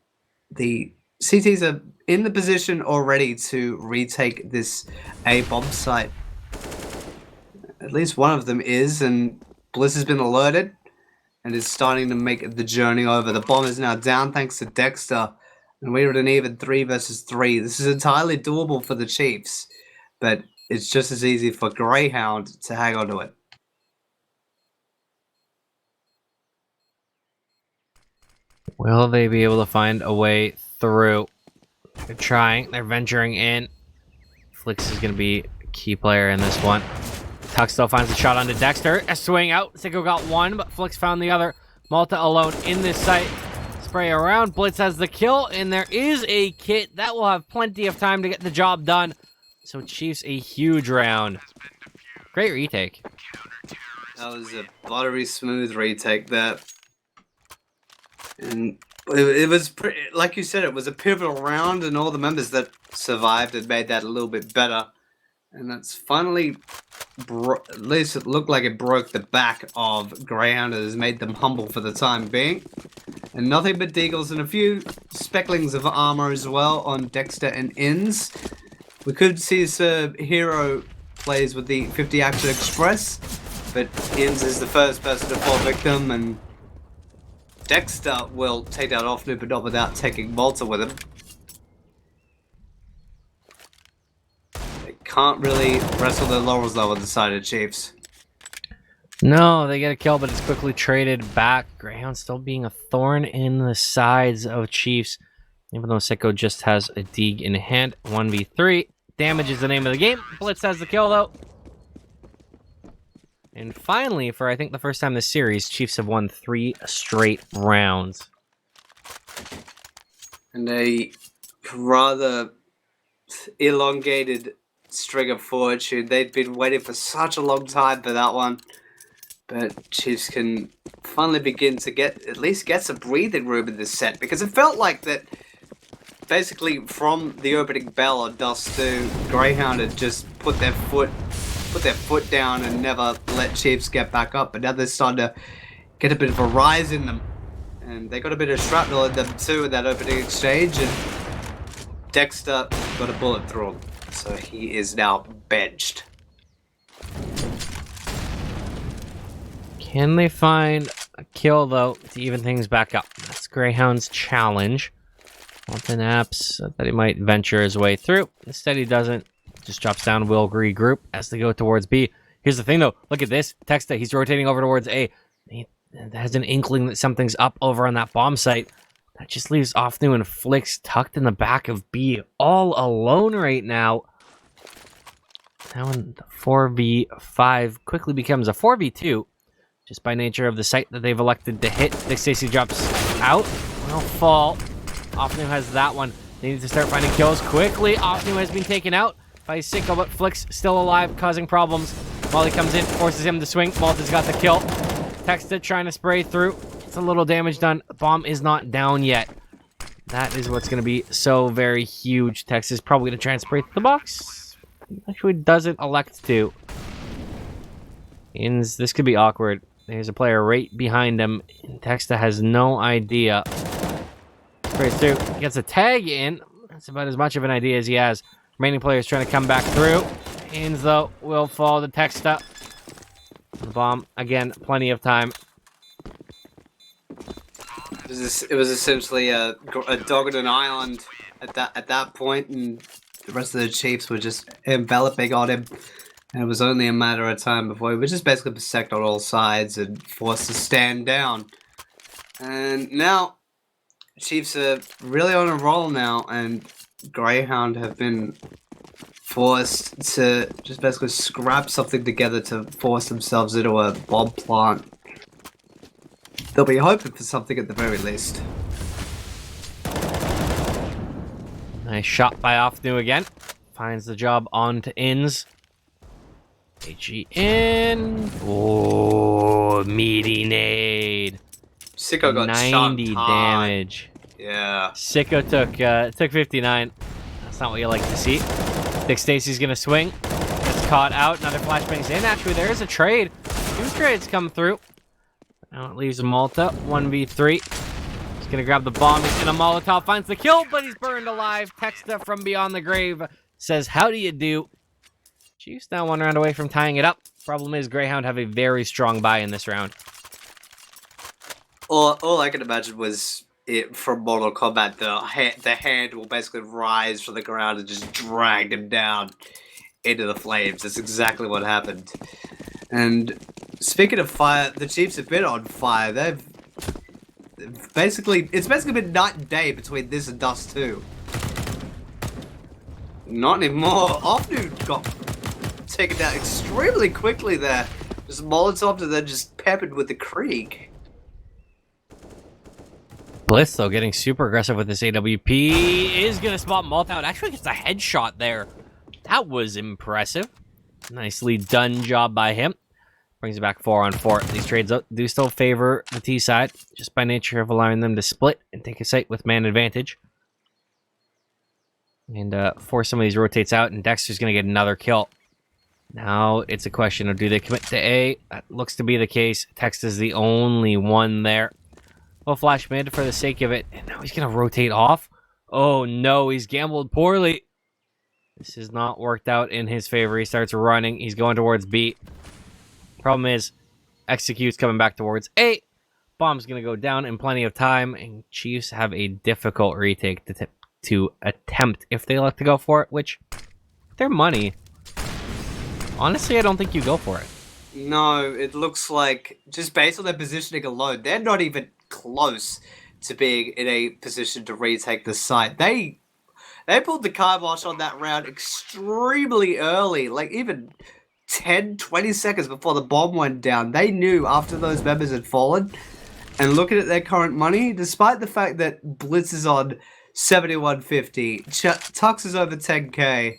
the CTs are in the position already to retake this A bomb site. At least one of them is, and Bliss has been alerted and is starting to make the journey over. The bomb is now down thanks to Dexter, and we're at an even 3 versus 3. This is entirely doable for the Chiefs, but it's just as easy for Grayhound to hang on to it. Will they be able to find a way through? They're trying. They're venturing in. Flix is going to be a key player in this one. Tuck still finds a shot onto Dexter. A swing out. Sicko got one, but Flix found the other. Malta alone in this site. Spray around. Blitz has the kill, and there is a kit. That will have plenty of time to get the job done. So Chiefs a huge round. Great retake. That was a buttery smooth retake there. And it was pretty, like you said, it was a pivotal round, and all the members that survived had made that a little bit better. And that's finally, at least it looked like it broke the back of Grayhound. It has made them humble for the time being. And nothing but deagles and a few specklings of armor as well on Dexter and Ins. We could see some hero plays with the 50 Action Express, but Ins is the first person to fall victim, and Dexter will take that off Noob, but not without taking Malta with him. They can't really wrestle their laurels though on the side of Chiefs. No, they get a kill, but it's quickly traded back. Grayhound still being a thorn in the sides of Chiefs, even though Sicko just has a Deeg in hand. 1v3. Damage is the name of the game. Blitz has the kill though. And finally, for I think the first time this series, Chiefs have won 3 straight rounds. And a rather elongated string of fortune. They'd been waiting for such a long time for that one. But Chiefs can finally begin to at least get some breathing room in this set, because it felt like that basically from the opening bell on Dust 2, Grayhound had just put their foot down and never let Chiefs get back up, but now they're starting to get a bit of a rise in them, and they got a bit of shrapnel in them too in that opening exchange, and Dexter got a bullet through him. So he is now benched. Can they find a kill, though, to even things back up? That's Grayhound's challenge. Walton apps that he might venture his way through. Instead, he doesn't. Just drops down, will regroup as they go towards B. Here's the thing, though. Look at this. Texta, he's rotating over towards A. He has an inkling that something's up over on that bomb site. That just leaves Offnu and Flicks tucked in the back of B, all alone right now. Now in the 4v5 quickly becomes a 4v2, just by nature of the site that they've elected to hit. Nick Stacy drops out. Will fall. Offnu has that one. They need to start finding kills quickly. Offnu has been taken out by Sicko, but Flicks still alive, causing problems. Molly comes in, forces him to swing. Malta's got the kill. Texta trying to spray through. It's a little damage done. The bomb is not down yet. That is what's going to be so very huge. Texta's probably going to try and spray through the box. Actually, doesn't elect to. This could be awkward. There's a player right behind him. Texta has no idea. Sprays through. Gets a tag in. That's about as much of an idea as he has. Remaining players trying to come back through. Ins, though, will fall to Texta. The bomb, again, plenty of time. It was essentially a dog on an island at that point, and the rest of the Chiefs were just enveloping on him. And it was only a matter of time before he was just basically beset on all sides and forced to stand down. And now, Chiefs are really on a roll now, and Grayhound have been forced to just basically scrap something together to force themselves into a bomb plant. They'll be hoping for something at the very least. Nice shot by Offnu again. Finds the job on to Ins. HE in. Oh, meaty nade. Sicko got 90 damage. Yeah. Sicko took 59. That's not what you like to see. Nick Stacy's gonna swing. Gets caught out. Another flashbang's in. Actually, there is a trade. 2 trades come through. Now it leaves Malta 1v3. He's gonna grab the bomb. He's gonna Molotov. Finds the kill, but he's burned alive. Texta from beyond the grave says, "How do you do?" Chiefs now 1 round away from tying it up. Problem is, Grayhound have a very strong buy in this round. All I can imagine was it from Mortal Kombat. The hand will basically rise from the ground and just drag him down into the flames. That's exactly what happened. And speaking of fire, the Chiefs have been on fire. It's basically been night and day between this and Dust 2. Not anymore. Offnu got taken down extremely quickly there. Just Molotov and then just peppered with the Krieg. Bliss, though, getting super aggressive with this AWP, is going to spot Malta out. Actually gets a headshot there. That was impressive. Nicely done job by him. Brings it back 4-on-4. These trades do still favor the T side, just by nature of allowing them to split and take a site with man advantage. And force some of these rotates out, and Dexter's going to get another kill. Now it's a question of, do they commit to A? That looks to be the case. Text is the only one there. Well, flash mid for the sake of it. And now he's going to rotate off. Oh, no. He's gambled poorly. This has not worked out in his favor. He starts running. He's going towards B. Problem is, executes coming back towards A. Bomb's going to go down in plenty of time. And Chiefs have a difficult retake to attempt if they like to go for it, which, their money. Honestly, I don't think you go for it. No, it looks like, just based on their positioning alone, they're not even close to being in a position to retake the site. They pulled the kibosh on that round extremely early, like even 10, 20 seconds before the bomb went down. They knew after those members had fallen. And looking at their current money, despite the fact that Blitz is on 7150, Tux is over 10k,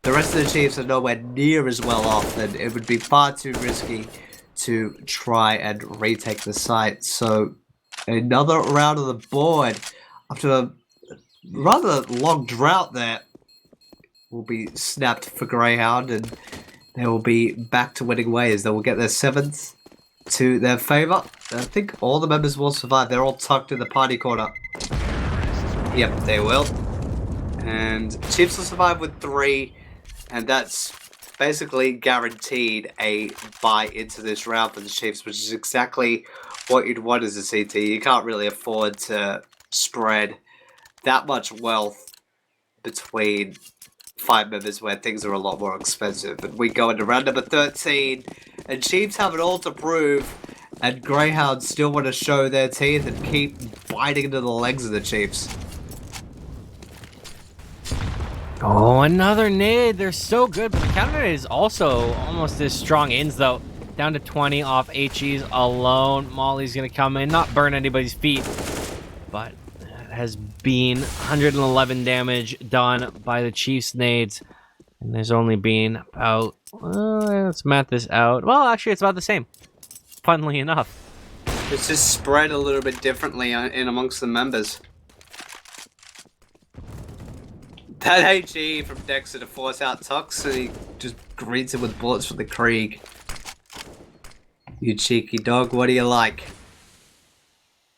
the rest of the Chiefs are nowhere near as well off, and it would be far too risky to try and retake the site. So another round of the board after a rather long drought there will be snapped for Grayhound, and they will be back to winning ways. They will get their 7th to their favor. I think all the members will survive. They're all tucked in the party corner. Yep, they will. And Chiefs will survive with 3. And that's basically guaranteed a bye into this round for the Chiefs, which is exactly what you'd want as a CT. You can't really afford to spread that much wealth between 5 members where things are a lot more expensive. And we go into round number 13, and Chiefs have it all to prove, and Greyhounds still want to show their teeth and keep biting into the legs of the Chiefs. Oh, another nade. They're so good, but the counter is also almost as strong. Ins, though, down to 20 off HE's alone. Molly's going to come in, not burn anybody's feet, but it has been 111 damage done by the Chiefs nades. And there's only been about, let's math this out. Well, actually, it's about the same, funnily enough. It's just spread a little bit differently in amongst the members. That HE from Dexter to force out Tux, and he just greets him with bullets from the Krieg. You cheeky dog, what do you like?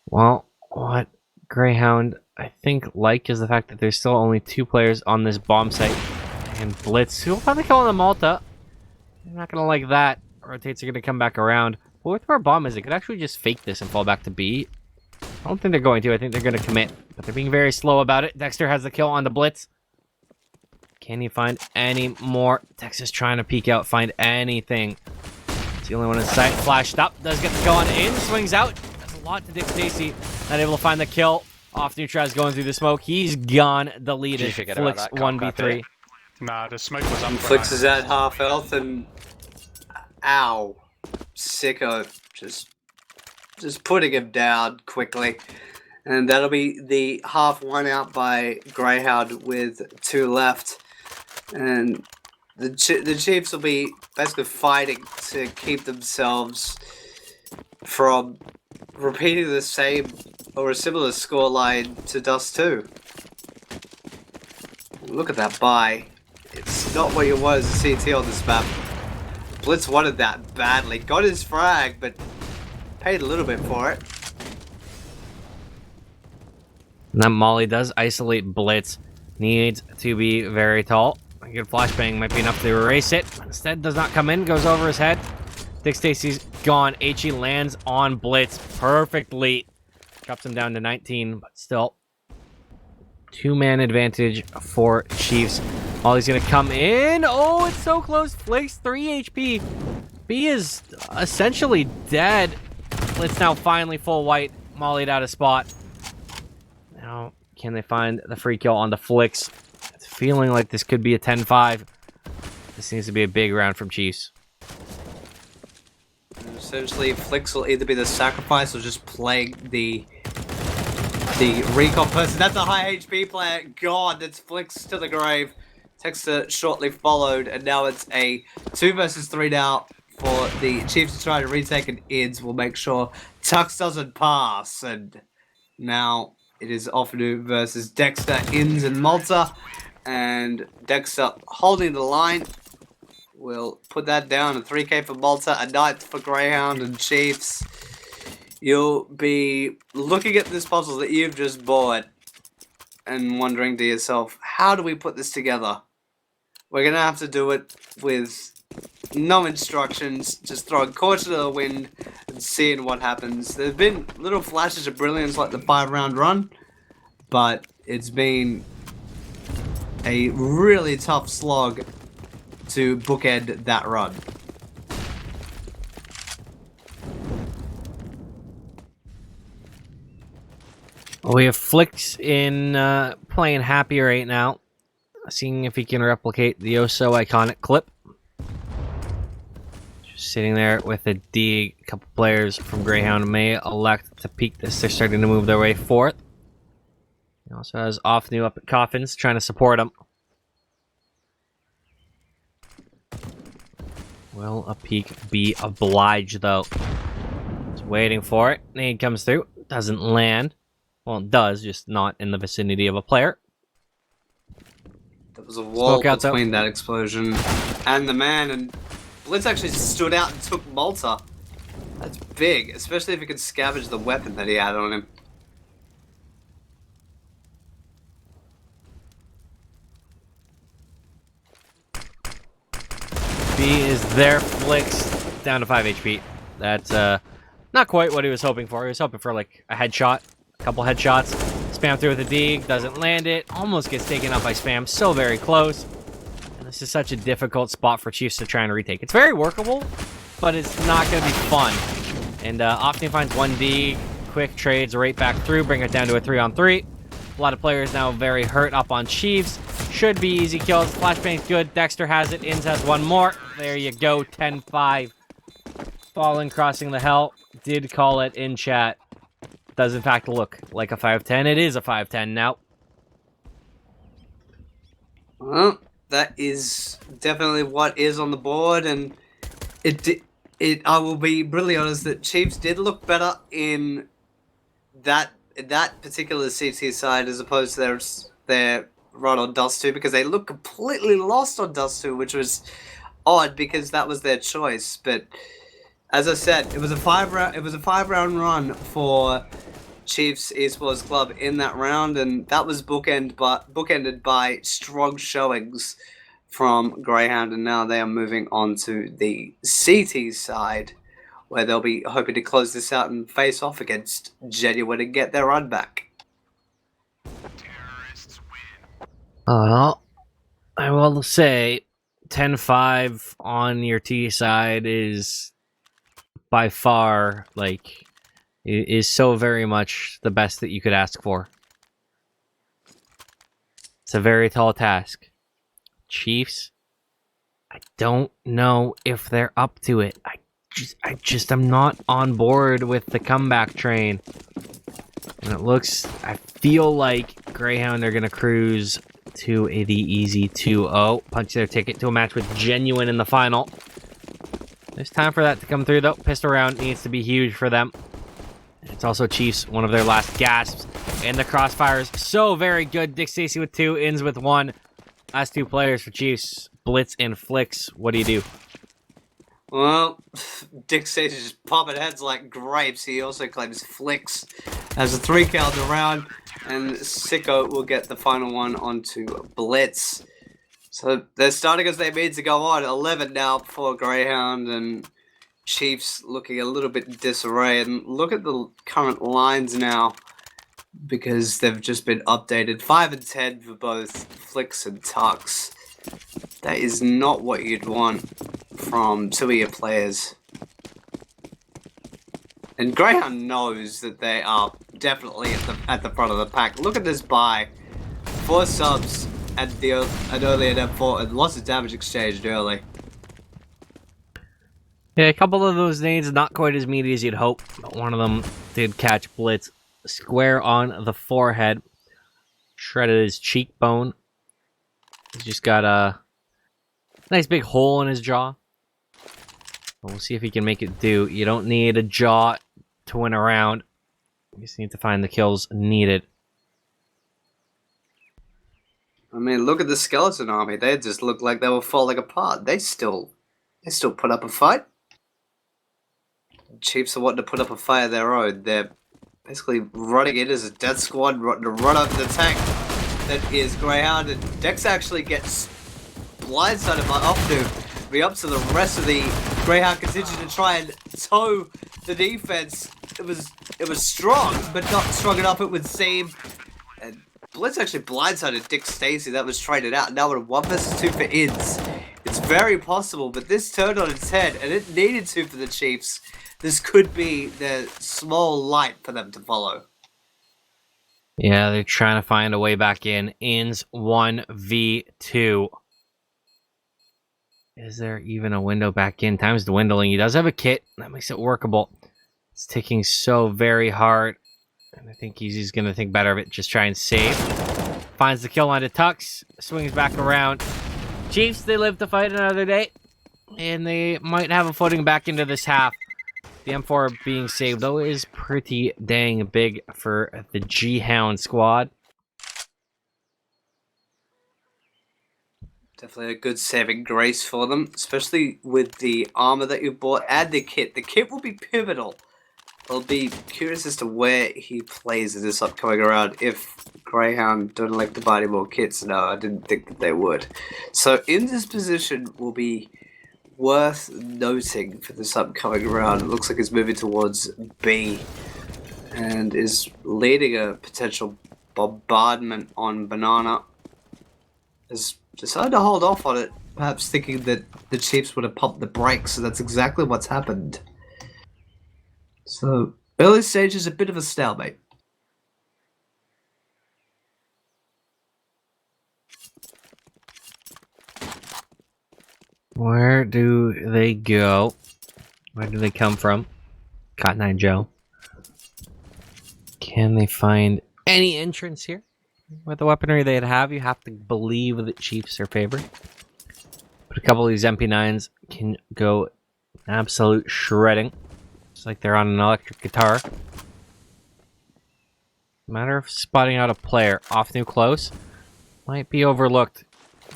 Well, what Greyhound, I think, is the fact that there's still only 2 players on this bomb site. And Blitz, who will probably kill on the Malta. They're not going to like that. Rotates are going to come back around. But with where bomb is, they could actually just fake this and fall back to B. I don't think they're going to. I think they're going to commit. But they're being very slow about it. Dexter has the kill on the Blitz. Can he find any more? Texas trying to peek out, find anything. It's the only one in sight. Flashed up. Does get the kill on in. Swings out. That's a lot to Dick Stacy. Not able to find the kill. Off Neutraz going through the smoke. He's gone. The lead is Flix 1v3. Nah, the smoke was up. Flix is at half health and... Ow. Sicko. Just putting him down quickly. And that'll be the half one out by Greyhound with 2 left. And the Chiefs will be basically fighting to keep themselves from repeating the same or a similar scoreline to Dust 2. Look at that buy. It's not what you want as a CT on this map. Blitz wanted that badly. Got his frag, but paid a little bit for it. And then Molly does isolate Blitz. Needs to be very tall. A good flashbang might be enough to erase it. Instead, does not come in. Goes over his head. Dick Stacy's gone. HE lands on Blitz perfectly. Drops him down to 19, but still 2-man advantage for Chiefs. Molly's going to come in. Oh, it's so close. Flakes 3 HP. B is essentially dead. Blitz now finally full white. Molly'd out of spot. Now, can they find the free kill on the Flix? It's feeling like this could be a 10-5. This seems to be a big round from Chiefs. Essentially, Flix will either be the sacrifice or just playing the recon person. That's a high HP player. God, that's Flix to the grave. Texter shortly followed, and now it's a 2 versus 3 now for the Chiefs to try to retake an IDS. We'll make sure Tux doesn't pass, and now it is Offenu versus Dexter, Ins, and Malta. And Dexter holding the line. We'll put that down. A 3K for Malta, a 9th for Greyhound and Chiefs. You'll be looking at this puzzle that you've just bought and wondering to yourself, how do we put this together? We're going to have to do it with no instructions, just throwing caution to the wind and seeing what happens. There's been little flashes of brilliance like the 5-round run, but it's been a really tough slog to bookend that run. We have Flix in playing happy right now, seeing if he can replicate the oh-so iconic clip. Just sitting there with a D. A couple players from Greyhound may elect to peek this. They're starting to move their way forth. He also has Offnu up at Coffins, trying to support him. Will a peek be obliged, though? Just waiting for it. Nade comes through. Doesn't land. Well, it does, just not in the vicinity of a player. There was a wall between though. That explosion and the man, and Blitz actually stood out and took Malta. That's big, especially if he could scavenge the weapon that he had on him. D is there. Flicks down to 5 HP. That's not quite what he was hoping for. He was hoping for like a headshot, a couple headshots. Spam through with the D, doesn't land it. Almost gets taken out by Spam. So very close. And this is such a difficult spot for Chiefs to try and retake. It's very workable, but it's not going to be fun. And often finds 1D, quick trades right back through, bring it down to a 3-on-3. A lot of players now very hurt up on Chiefs. Should be easy kills. Flashbang's good. Dexter has it. Inns has one more. There you go. 10-5. Fallen crossing the hell. Did call it in chat. Does in fact look like a 5-10. It is a 5-10 now. Well, that is definitely what is on the board, and I will be brutally honest that Chiefs did look better in that particular CT side as opposed to their run on Dust 2, because they looked completely lost on Dust 2, which was odd because that was their choice. But as I said, it was a 5-round run for Chiefs Esports Club in that round, and that was bookended by strong showings from Grayhound, and now they are moving on to the CT side, where they'll be hoping to close this out and face off against Genuine and get their run back. Well, I will say 10-5 on your T side is by far, like, is so very much the best that you could ask for. It's a very tall task. Chiefs, I don't know if they're up to it. I just am not on board with the comeback train. And I feel like Grayhound are going to cruise to the easy 2-0. Punch their ticket to a match with Genuine in the final. There's time for that to come through, though. Pistol round needs to be huge for them. It's also Chiefs, one of their last gasps. And the crossfires, so very good. Dick Stacy with 2, Ins with 1. Last 2 players for Chiefs, Blitz and Flicks. What do you do? Well, Dick Stacy just popping heads like grapes. He also claims Flicks as a 3 kill in the round. And Sicko will get the final one onto Blitz. So they're starting as they mean to go on. 11 now for Grayhound, and Chiefs looking a little bit disarray. And look at the current lines now, because they've just been updated. 5 and 10 for both Flicks and Tux. That is not what you'd want from 2 of your players. And Greyhound knows that they are definitely at the front of the pack. Look at this buy. 4 subs at an early at M4 and lots of damage exchanged early. Yeah, a couple of those nades not quite as meaty as you'd hope, but one of them did catch Blitz square on the forehead. Shredded his cheekbone. He's just got a nice big hole in his jaw. We'll see if he can make it do. You don't need a jaw to win a round. You just need to find the kills needed. I mean, look at the skeleton army. They just looked like they were falling apart. They still put up a fight. Chiefs are wanting to put up a fight of their own. They're basically running in as a death squad, to run over the tank that is Greyhound, and Dex actually gets blindsided by Opnu. Be up to the rest of the Greyhound contingent to try and tow the defense. It was strong, but not strong enough, it would seem. And Blitz actually blindsided Dick Stacy. That was traded out. Now we're 1 versus 2 for Ids. It's very possible, but this turned on its head, and it needed to for the Chiefs. This could be the small light for them to follow. Yeah, they're trying to find a way back in. Ins 1v2. Is there even a window back in? Time's dwindling. He does have a kit. That makes it workable. It's ticking so very hard. And I think he's going to think better of it. Just try and save. Finds the kill line to Tux. Swings back around. Chiefs, they live to fight another day. And they might have a footing back into this half. The M4 being saved, though, is pretty dang big for the G-Hound squad. Definitely a good saving grace for them, especially with the armor that you bought and the kit. The kit will be pivotal. I'll be curious as to where he plays in this upcoming round if Greyhound don't elect to buy any more kits. No, I didn't think that they would. So in this position will be worth noting for this upcoming round, it looks like he's moving towards B and is leading a potential bombardment on Banana. Has decided to hold off on it, perhaps thinking that the Chiefs would have pumped the brakes, so that's exactly what's happened. So, early stage is a bit of a stalemate. Where do they go? Where do they come from? Cotton Eye Joe. Can they find any entrance here? With the weaponry they'd have, you have to believe that Chiefs are favored. But a couple of these MP9s can go absolute shredding. It's like they're on an electric guitar. Matter of spotting out a player. Off new close. Might be overlooked.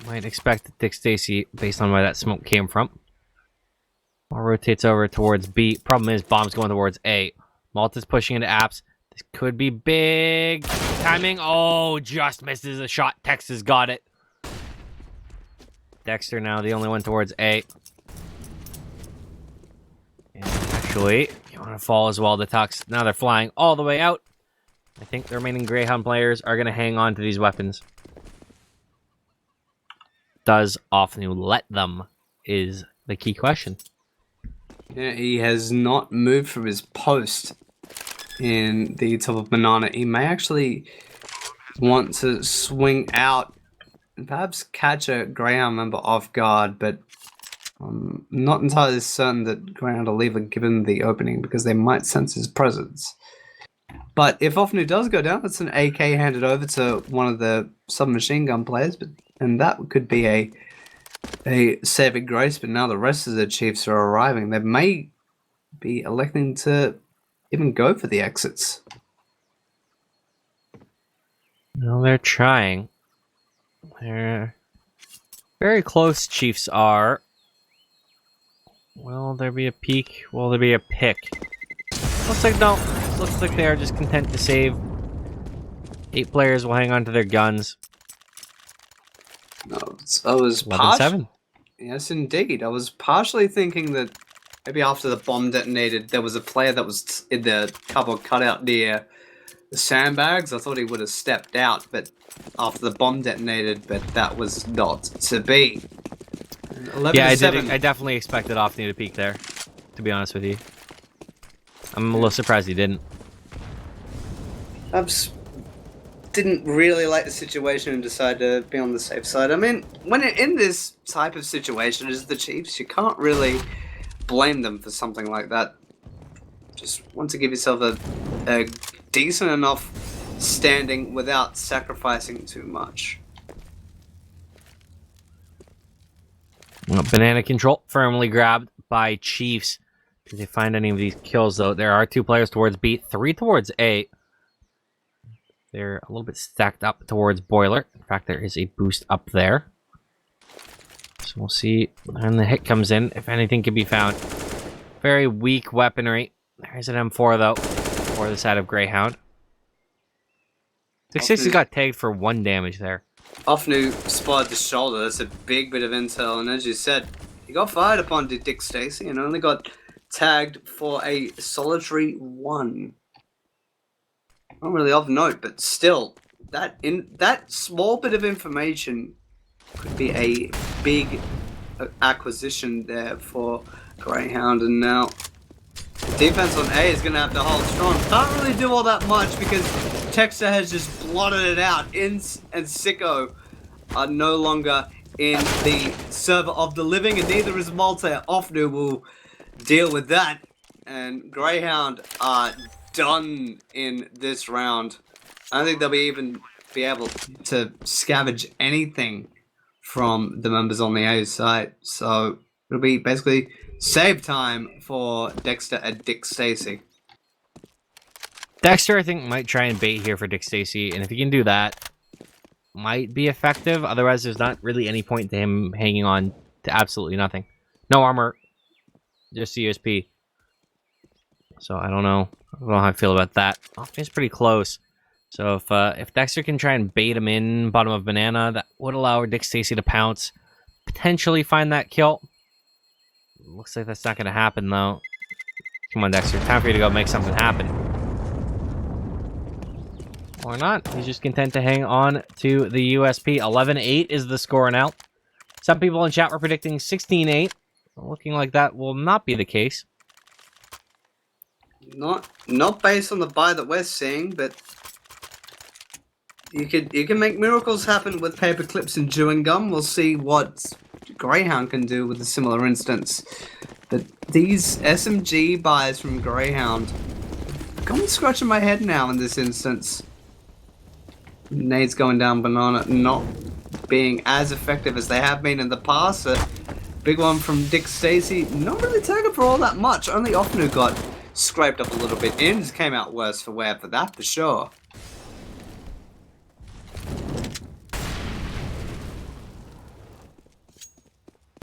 Might expect Dick Stacy based on where that smoke came from. Ball rotates over towards B. Problem is, bomb's going towards A. Malta's pushing into apps. This could be big. Timing. Oh, just misses a shot. Texas got it. Dexter now the only one towards A. And actually, you want to fall as well, the Tux. Now they're flying all the way out. I think the remaining Greyhound players are going to hang on to these weapons. Does Offnu let them is the key question. Yeah, he has not moved from his post in the top of Banana. He may actually want to swing out and perhaps catch a Greyhound member off guard, but I'm not entirely certain that Greyhound will leave a given the opening because they might sense his presence. But if Offnu does go down, it's an AK handed over to one of the submachine gun players, and that could be a saving grace. But now the rest of the Chiefs are arriving. They may be electing to even go for the exits. No, they're trying. They're very close. Chiefs are. Will there be a peek? Will there be a pick? Looks like no. Looks like they are just content to save. 8 players will hang on to their guns. No, I was 11-7. Yes, indeed. I was partially thinking that maybe after the bomb detonated, there was a player that was in the cardboard cutout near the sandbags. I thought he would have stepped out, but after the bomb detonated, but that was not to be. 11 Yeah, to I definitely expected Offney to peek there, to be honest with you. I'm a little surprised he didn't. I just didn't really like the situation and decided to be on the safe side. I mean, when you're in this type of situation as the Chiefs, you can't really blame them for something like that. Just want to give yourself a decent enough standing without sacrificing too much. Banana control firmly grabbed by Chiefs. Did they find any of these kills, though? There are 2 players towards B, 3 towards A. They're a little bit stacked up towards Boiler. In fact, there is a boost up there. So we'll see when the hit comes in, if anything can be found. Very weak weaponry. There's an M4, though, for the side of Greyhound. 660 got tagged for 1 damage there. Offnu spotted the shoulder. That's a big bit of intel. And as you said, he got fired upon Dick Stacy and only got tagged for a solitary 1. Not really of note, but still, that small bit of information could be a big acquisition there for Greyhound. And now defense on A is going to have to hold strong. Can't really do all that much because Texter has just blotted it out. Inns and Sicko are no longer in the server of the living, and neither is Malta. Offnu will deal with that, and Greyhound are done in this round. I don't think they'll even be able to scavenge anything from the members on the A side, so it'll be basically save time for Dexter and Dick Stacy. Dexter, I think, might try and bait here for Dick Stacy, and if he can do that, might be effective. Otherwise, there's not really any point to him hanging on to absolutely nothing. No armor, just CSP. So I don't know. I don't know how I feel about that. Oh, it's pretty close. So if Dexter can try and bait him in bottom of Banana, that would allow Dick Stacy to pounce, potentially find that kill. Looks like that's not going to happen, though. Come on, Dexter. Time for you to go make something happen. Or not. He's just content to hang on to the USP. 11-8 is the score now. Some people in chat were predicting 16-8. Looking like that will not be the case. Not based on the buy that we're seeing, but you can make miracles happen with paper clips and chewing gum. We'll see what Grayhound can do with a similar instance. But these SMG buys from Grayhound, I'm scratching my head now in this instance. Nades going down banana, not being as effective as they have been in the past. A big one from Dick Stacy, not really tagging for all that much. Only often who got scraped up a little bit. Ins came out worse for wear for that, for sure.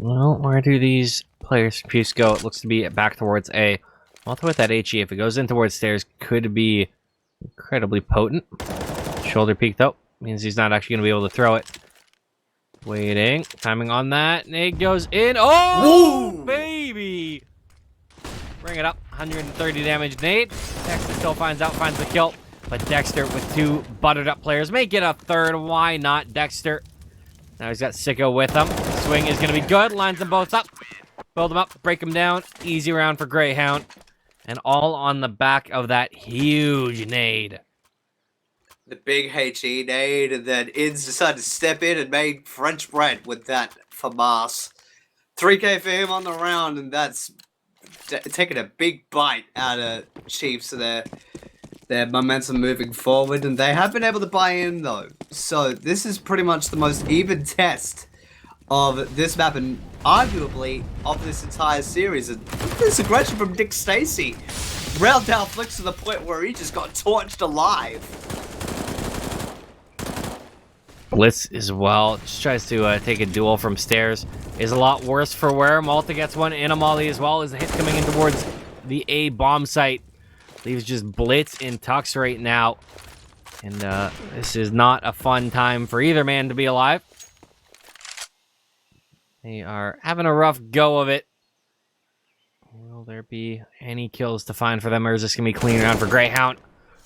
Well, where do these players from Fuse go? It looks to be back towards A. Also with that HE, if it goes in towards stairs, could be incredibly potent. Shoulder peek, though. Means he's not actually going to be able to throw it. Waiting. Timing on that. Nade goes in. Oh, woo! Baby! Bring it up. 130 damage nade. Dexter still finds the kill. But Dexter with two buttered up players. Make it a third. Why not, Dexter? Now he's got Sicko with him. Swing is going to be good. Lines them both up. Build them up. Break them down. Easy round for Grayhound. And all on the back of that huge nade. The big HE nade, and then Ins decided to step in and made French bread with that FAMAS. 3k for him on the round, and that's taking a big bite out of Chiefs of their momentum moving forward, and they have been able to buy in, though. So this is pretty much the most even test of this map, and arguably of this entire series. And this aggression from Dick Stacy. Railed down flicks to the point where he just got torched alive. Blitz as well. Just tries to take a duel from stairs. Is a lot worse for wear. Malta gets one in a molly as well as the hit coming in towards the A bomb site. Leaves just Blitz in Tux right now. And this is not a fun time for either man to be alive. They are having a rough go of it. Will there be any kills to find for them, or is this going to be clean around for Grayhound?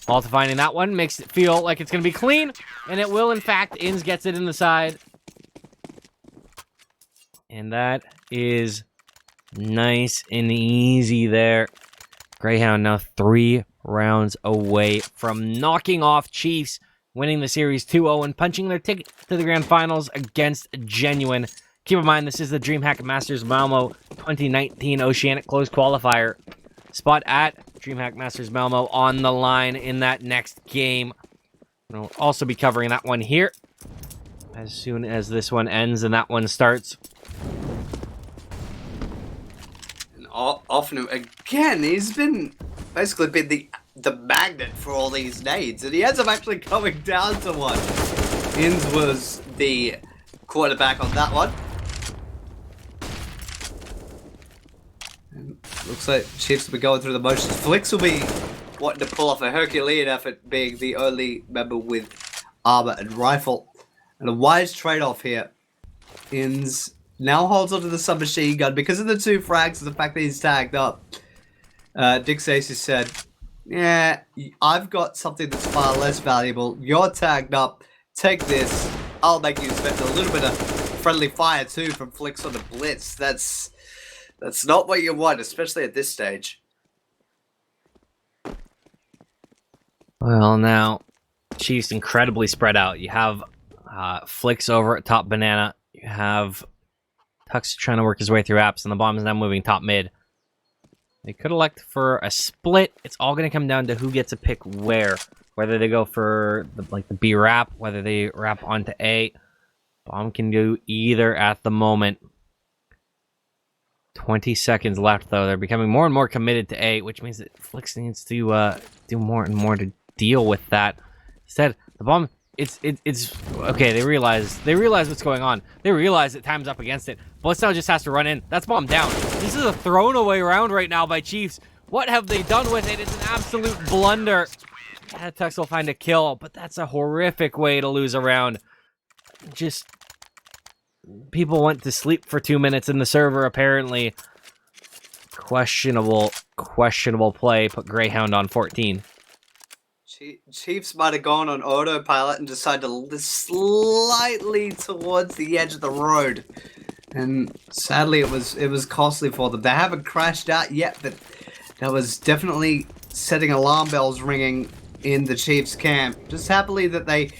Malta finding that one makes it feel like it's going to be clean, and it will, in fact. Ins gets it in the side. And that is nice and easy there. Grayhound now 3 rounds away from knocking off Chiefs, winning the series 2-0 and punching their ticket to the grand finals against Genuine. Keep in mind, this is the DreamHack Masters Malmö 2019 Oceanic Closed Qualifier. Spot at DreamHack Masters Malmö on the line in that next game. We'll also be covering that one here as soon as this one ends and that one starts. And often, again, he's basically been the magnet for all these nades, and he ends up actually coming down to one. Ins was the quarterback on that one. Looks like Chiefs will be going through the motions. Flicks will be wanting to pull off a Herculean effort, being the only member with armor and rifle. And a wise trade-off here. Ins now holds onto the submachine gun because of the 2 frags and the fact that he's tagged up. Dick Stacy said, yeah, I've got something that's far less valuable. You're tagged up. Take this. I'll make you spend a little bit of friendly fire too from Flicks on the Blitz. That's not what you want, especially at this stage. Well, now, Chiefs incredibly spread out. You have Flicks over at top banana. You have Tux trying to work his way through apps, and the bomb is now moving top mid. They could elect for a split. It's all going to come down to who gets a pick where. Whether they go for the B wrap, whether they wrap onto A. Bomb can do either at the moment. 20 seconds left, though. They're becoming more and more committed to A, which means that Flicks needs to do more and more to deal with that. Instead, the bomb, it's okay. They realize what's going on. They realize that time's up against it. Blitz now just has to run in. That's bomb down. This is a thrown away round right now by Chiefs. What have they done with it? It's an absolute blunder. Yeah, Tux will find a kill, but that's a horrific way to lose a round. Just people went to sleep for 2 minutes in the server, apparently. questionable play. Put Grayhound on 14. Chiefs might have gone on autopilot and decided to lift slightly towards the edge of the road. And sadly, it was costly for them. They haven't crashed out yet, but that was definitely setting alarm bells ringing in the Chiefs camp. Just happily that they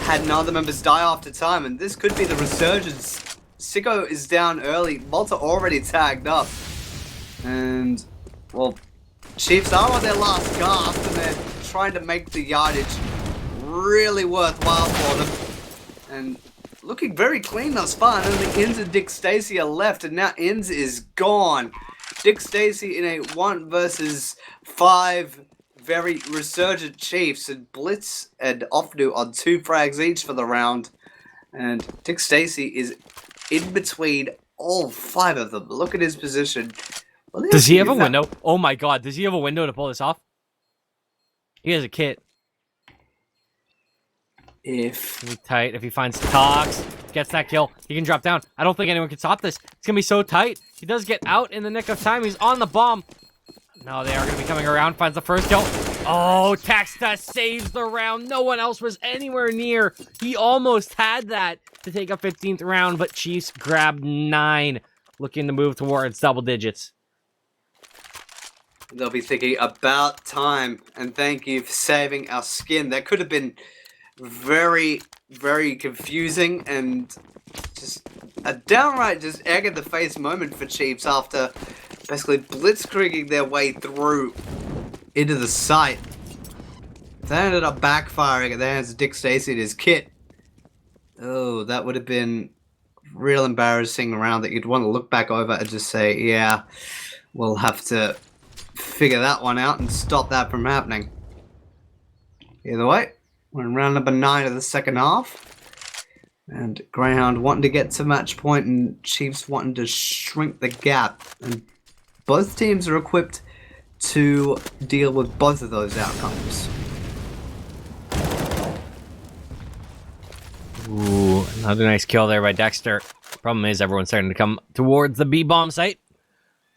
had none of the members die after time, and this could be the resurgence. Sicko is down early. Malta already tagged up. And, well, Chiefs are on their last gasp, and they're trying to make the yardage really worthwhile for them. And looking very clean thus far. And only Inns and Dick Stacey are left, and now Inns is gone. Dick Stacey in a 1 versus 5 very resurgent Chiefs, and Blitz and Ofnu on 2 frags each for the round. And Dick Stacey is in between all 5 of them. Look at his position. Well, does he have a window? Oh my god, does he have a window to pull this off? He has a kit. If he finds Tox, gets that kill, he can drop down. I don't think anyone can stop this. It's gonna be so tight. He does get out in the nick of time. He's on the bomb. No, they are gonna be coming around. Finds the first kill. Oh, Taxta saves the round. No one else was anywhere near. He almost had that to take a 15th round, but Chiefs grabbed 9, looking to move towards double digits. they'll be thinking about time, and thank you for saving our skin. That could have been very, very confusing and just a downright just egg in the face moment for Chiefs after basically blitzkrieging their way through into the site. They ended up backfiring at the hands of Dick Stacey and his kit. Oh, that would have been real embarrassing round that you'd want to look back over and just say, yeah, we'll have to figure that one out and stop that from happening. Either way, we're in round number 9 of the second half. And Grayhound wanting to get to match point and Chiefs wanting to shrink the gap. And both teams are equipped to deal with both of those outcomes. Ooh, another nice kill there by Dexter. Problem is, everyone's starting to come towards the B-bomb site.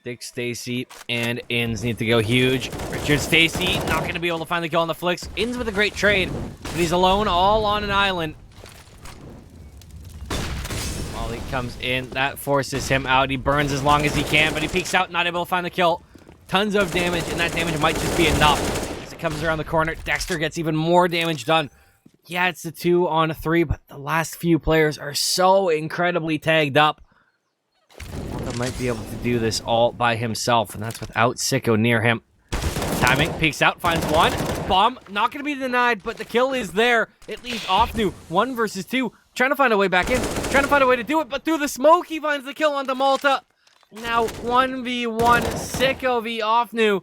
Dick Stacey and Inns need to go huge. Richard Stacey not going to be able to find the kill on the flicks. Inns with a great trade, but he's alone all on an island. While he comes in, that forces him out. He burns as long as he can, but he peeks out, not able to find the kill. Tons of damage, and that damage might just be enough. As it comes around the corner, Dexter gets even more damage done. Yeah, it's the 2-on-3, but the last few players are so incredibly tagged up. Malta might be able to do this all by himself, and that's without Sicko near him. Timing, peeks out, finds one. Bomb, not going to be denied, but the kill is there. It leaves Ofnu 1 versus 2. Trying to find a way back in. Trying to find a way to do it, but through the smoke, he finds the kill onto Malta. Now 1v1, Sicko v Ofnu.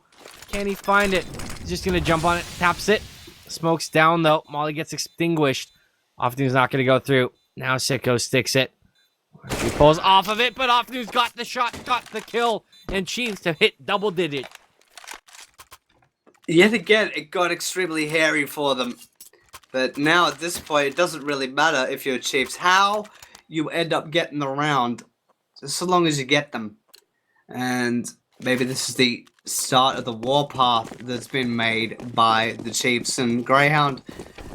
Can he find it? He's just going to jump on it, taps it. Smoke's down, though. Molly gets extinguished. Ofnu's not going to go through. Now Sicko sticks it. He pulls off of it, but Ofnu's got the shot, got the kill, and Chiefs have hit double digit. Yet again, it got extremely hairy for them. But now at this point, it doesn't really matter if you're Chiefs. How you end up getting the round, just so long as you get them. And maybe this is the start of the warpath that's been made by the Chiefs and Grayhound.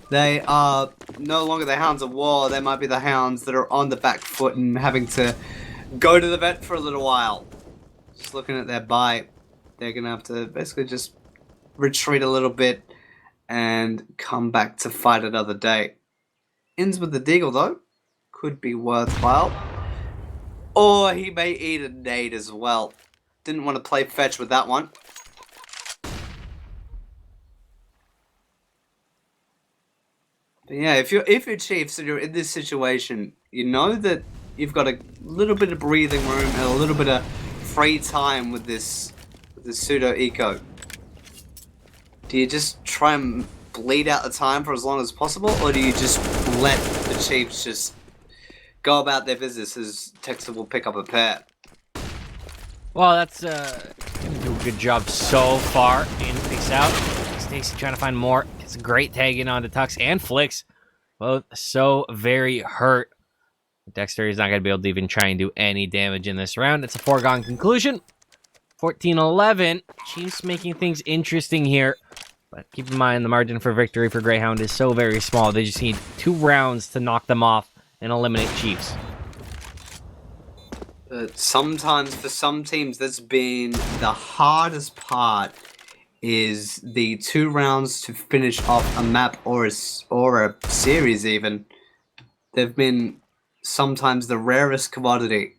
They are no longer the Hounds of War. They might be the Hounds that are on the back foot and having to go to the vet for a little while. Just looking at their bite, they're going to have to basically just retreat a little bit and come back to fight another day. Ends with the Deagle, though. Could be worthwhile. Or he may eat a nade as well. Didn't want to play fetch with that one. But yeah, if you're Chiefs and you're in this situation, you know that you've got a little bit of breathing room and a little bit of free time with this pseudo eco. Do you just try and bleed out the time for as long as possible, or do you just let the Chiefs just go about their business as Texas will pick up a pair? Well, that's gonna do a good job so far. In peeks out. Stacey trying to find more. It's a great tag in onto Tux and Flicks. Both so very hurt. Dexter is not going to be able to even try and do any damage in this round. It's a foregone conclusion. 14-11. Chiefs making things interesting here. But keep in mind, the margin for victory for Grayhound is so very small. They just need 2 rounds to knock them off and eliminate Chiefs. Sometimes for some teams, that's been the hardest part, is the 2 rounds to finish off a map or a series even. They've been sometimes the rarest commodity.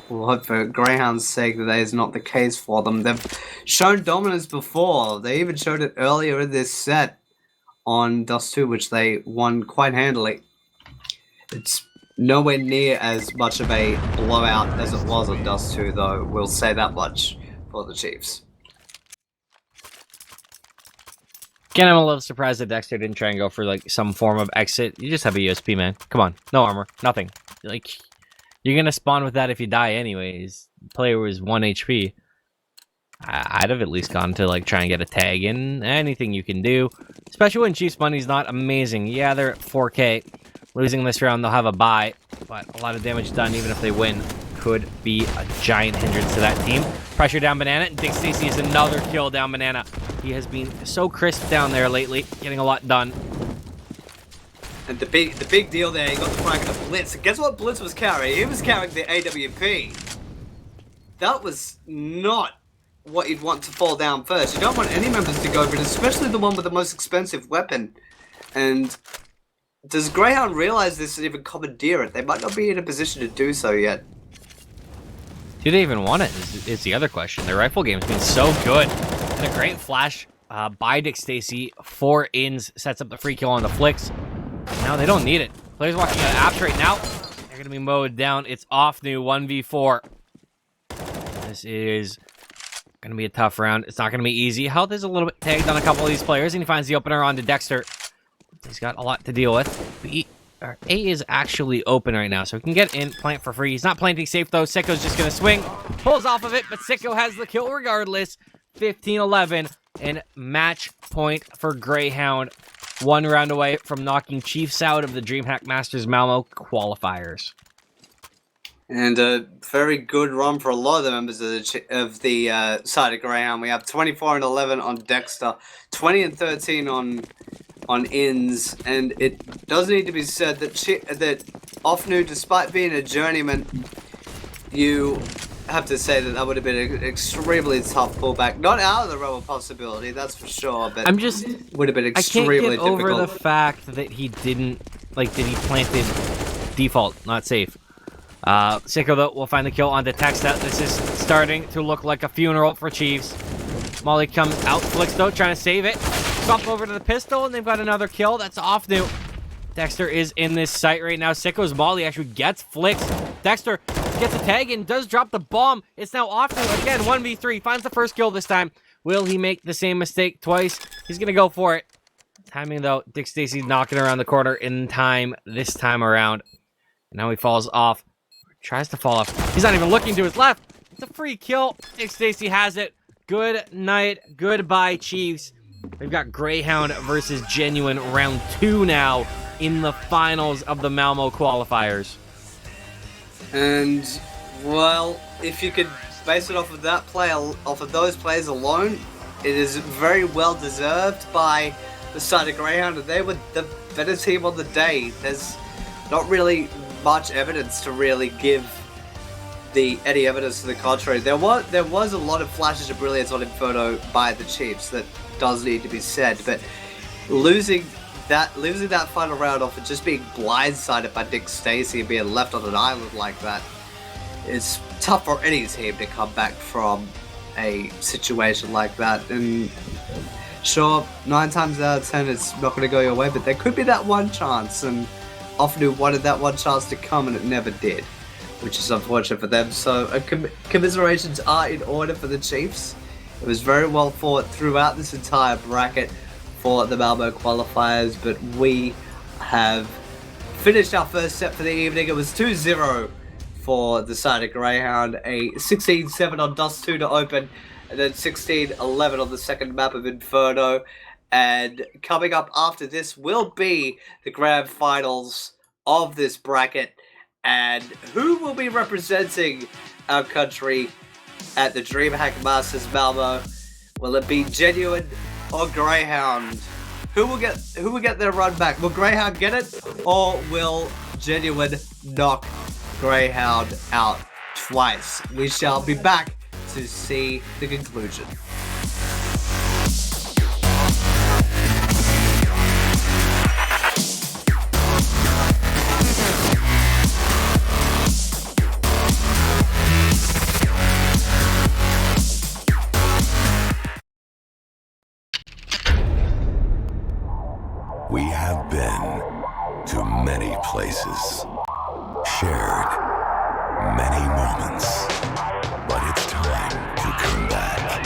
We'll hope for Greyhound's sake that that is not the case for them. They've shown dominance before. They even showed it earlier in this set on Dust 2, which they won quite handily. It's nowhere near as much of a blowout as it was on Dust 2, though. We'll say that much for the Chiefs. Again, I'm a little surprised that Dexter didn't try and go for like some form of exit. You just have a USP, man. Come on. No armor. Nothing. Like, you're going to spawn with that if you die anyways. The player was 1 HP. I'd have at least gone to like try and get a tag in. Anything you can do. Especially when Chiefs money's not amazing. Yeah, they're at 4K. Losing this round, they'll have a bye. But a lot of damage done even if they win could be a giant hindrance to that team. Pressure down Banana. And Dick Stacy is another kill down Banana. He has been so crisp down there lately. Getting a lot done. And the big deal there, he got the frag of the Blitz. And guess what Blitz was carrying? He was carrying the AWP. That was not what you'd want to fall down first. You don't want any members to go, but especially the one with the most expensive weapon. And does Greyhound realize this and even commandeer it? They might not be in a position to do so yet. Do they even want it? Is the other question. Their rifle game's been so good. And a great flash by Dick Stacy. 4 ins sets up the free kill on the flicks. Now they don't need it. Players walking out of apps right now. They're going to be mowed down. It's off new 1v4. This is going to be a tough round. It's not going to be easy. Health is a little bit tagged on a couple of these players, and he finds the opener onto Dexter. He's got a lot to deal with. A is actually open right now, so he can get in, plant for free. He's not planting safe, though. Sicko's just going to swing. Pulls off of it, but Sicko has the kill regardless. 15-11, and match point for Greyhound. 1 round away from knocking Chiefs out of the DreamHack Masters Malmö qualifiers. And a very good run for a lot of the members of the side of Greyhound. We have 24-11 on Dexter, 20-13 on Ins, and it does need to be said that Offnu, despite being a journeyman, you have to say that would have been an extremely tough pullback. Not out of the realm of possibility, that's for sure, but would have been extremely difficult. I can't get over the fact that he didn't, that he planted default, not safe. Sicko, though, will find the kill onto Texta. This is starting to look like a funeral for Chiefs. Molly comes out, flicks, though, trying to save it. Bump over to the pistol, and they've got another kill. That's off new. Dexter is in this site right now. Sicko's Molly actually gets flicks. Dexter gets a tag and does drop the bomb. It's now off new again. 1v3. Finds the first kill this time. Will he make the same mistake twice? He's going to go for it. Timing, though. Dick Stacy's knocking around the corner in time this time around. And now he falls off. Tries to fall off. He's not even looking to his left. It's a free kill. Dick Stacy has it. Good night. Goodbye, Chiefs. We've got Greyhound versus Genuine round 2 now in the finals of the Malmö qualifiers. And, well, if you could base it off of that play, off of those plays alone, it is very well deserved by the side of Greyhound. They were the better team on the day. There's not really much evidence to really give any evidence to the contrary. There was a lot of flashes of brilliance on Inferno by the Chiefs that does need to be said, but losing that final round off and just being blindsided by Dick Stacy and being left on an island like that, it's tough for any team to come back from a situation like that. And sure, 9 times out of 10 it's not going to go your way, but there could be that one chance, and Offnu wanted that one chance to come and it never did, which is unfortunate for them. So commiserations are in order for the Chiefs. It was very well fought throughout this entire bracket for the Malmö qualifiers, but we have finished our first set for the evening. It was 2-0 for the side of Greyhound, a 16-7 on Dust 2 to open, and then 16-11 on the second map of Inferno. And coming up after this will be the grand finals of this bracket, and who will be representing our country at the DreamHack Masters Malmö. Will it be Genuine or Grayhound? Who will get their run back? Will Grayhound get it, or will Genuine knock Grayhound out twice? We shall be back to see the conclusion. We have been to many places, shared many moments, but it's time to come back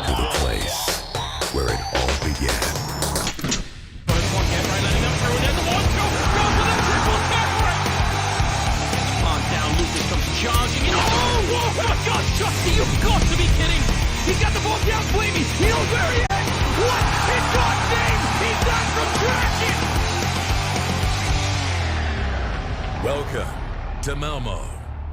to the place where it all began. First one, get right, letting them through, and then the one, go for the triple backwards! Calm down, Lucas comes charging in, oh my God, Justy, you've got to be kidding! He's got the ball down, Flamey, he'll very end! What? He's got names! He's done from tracking! Welcome to Malmö.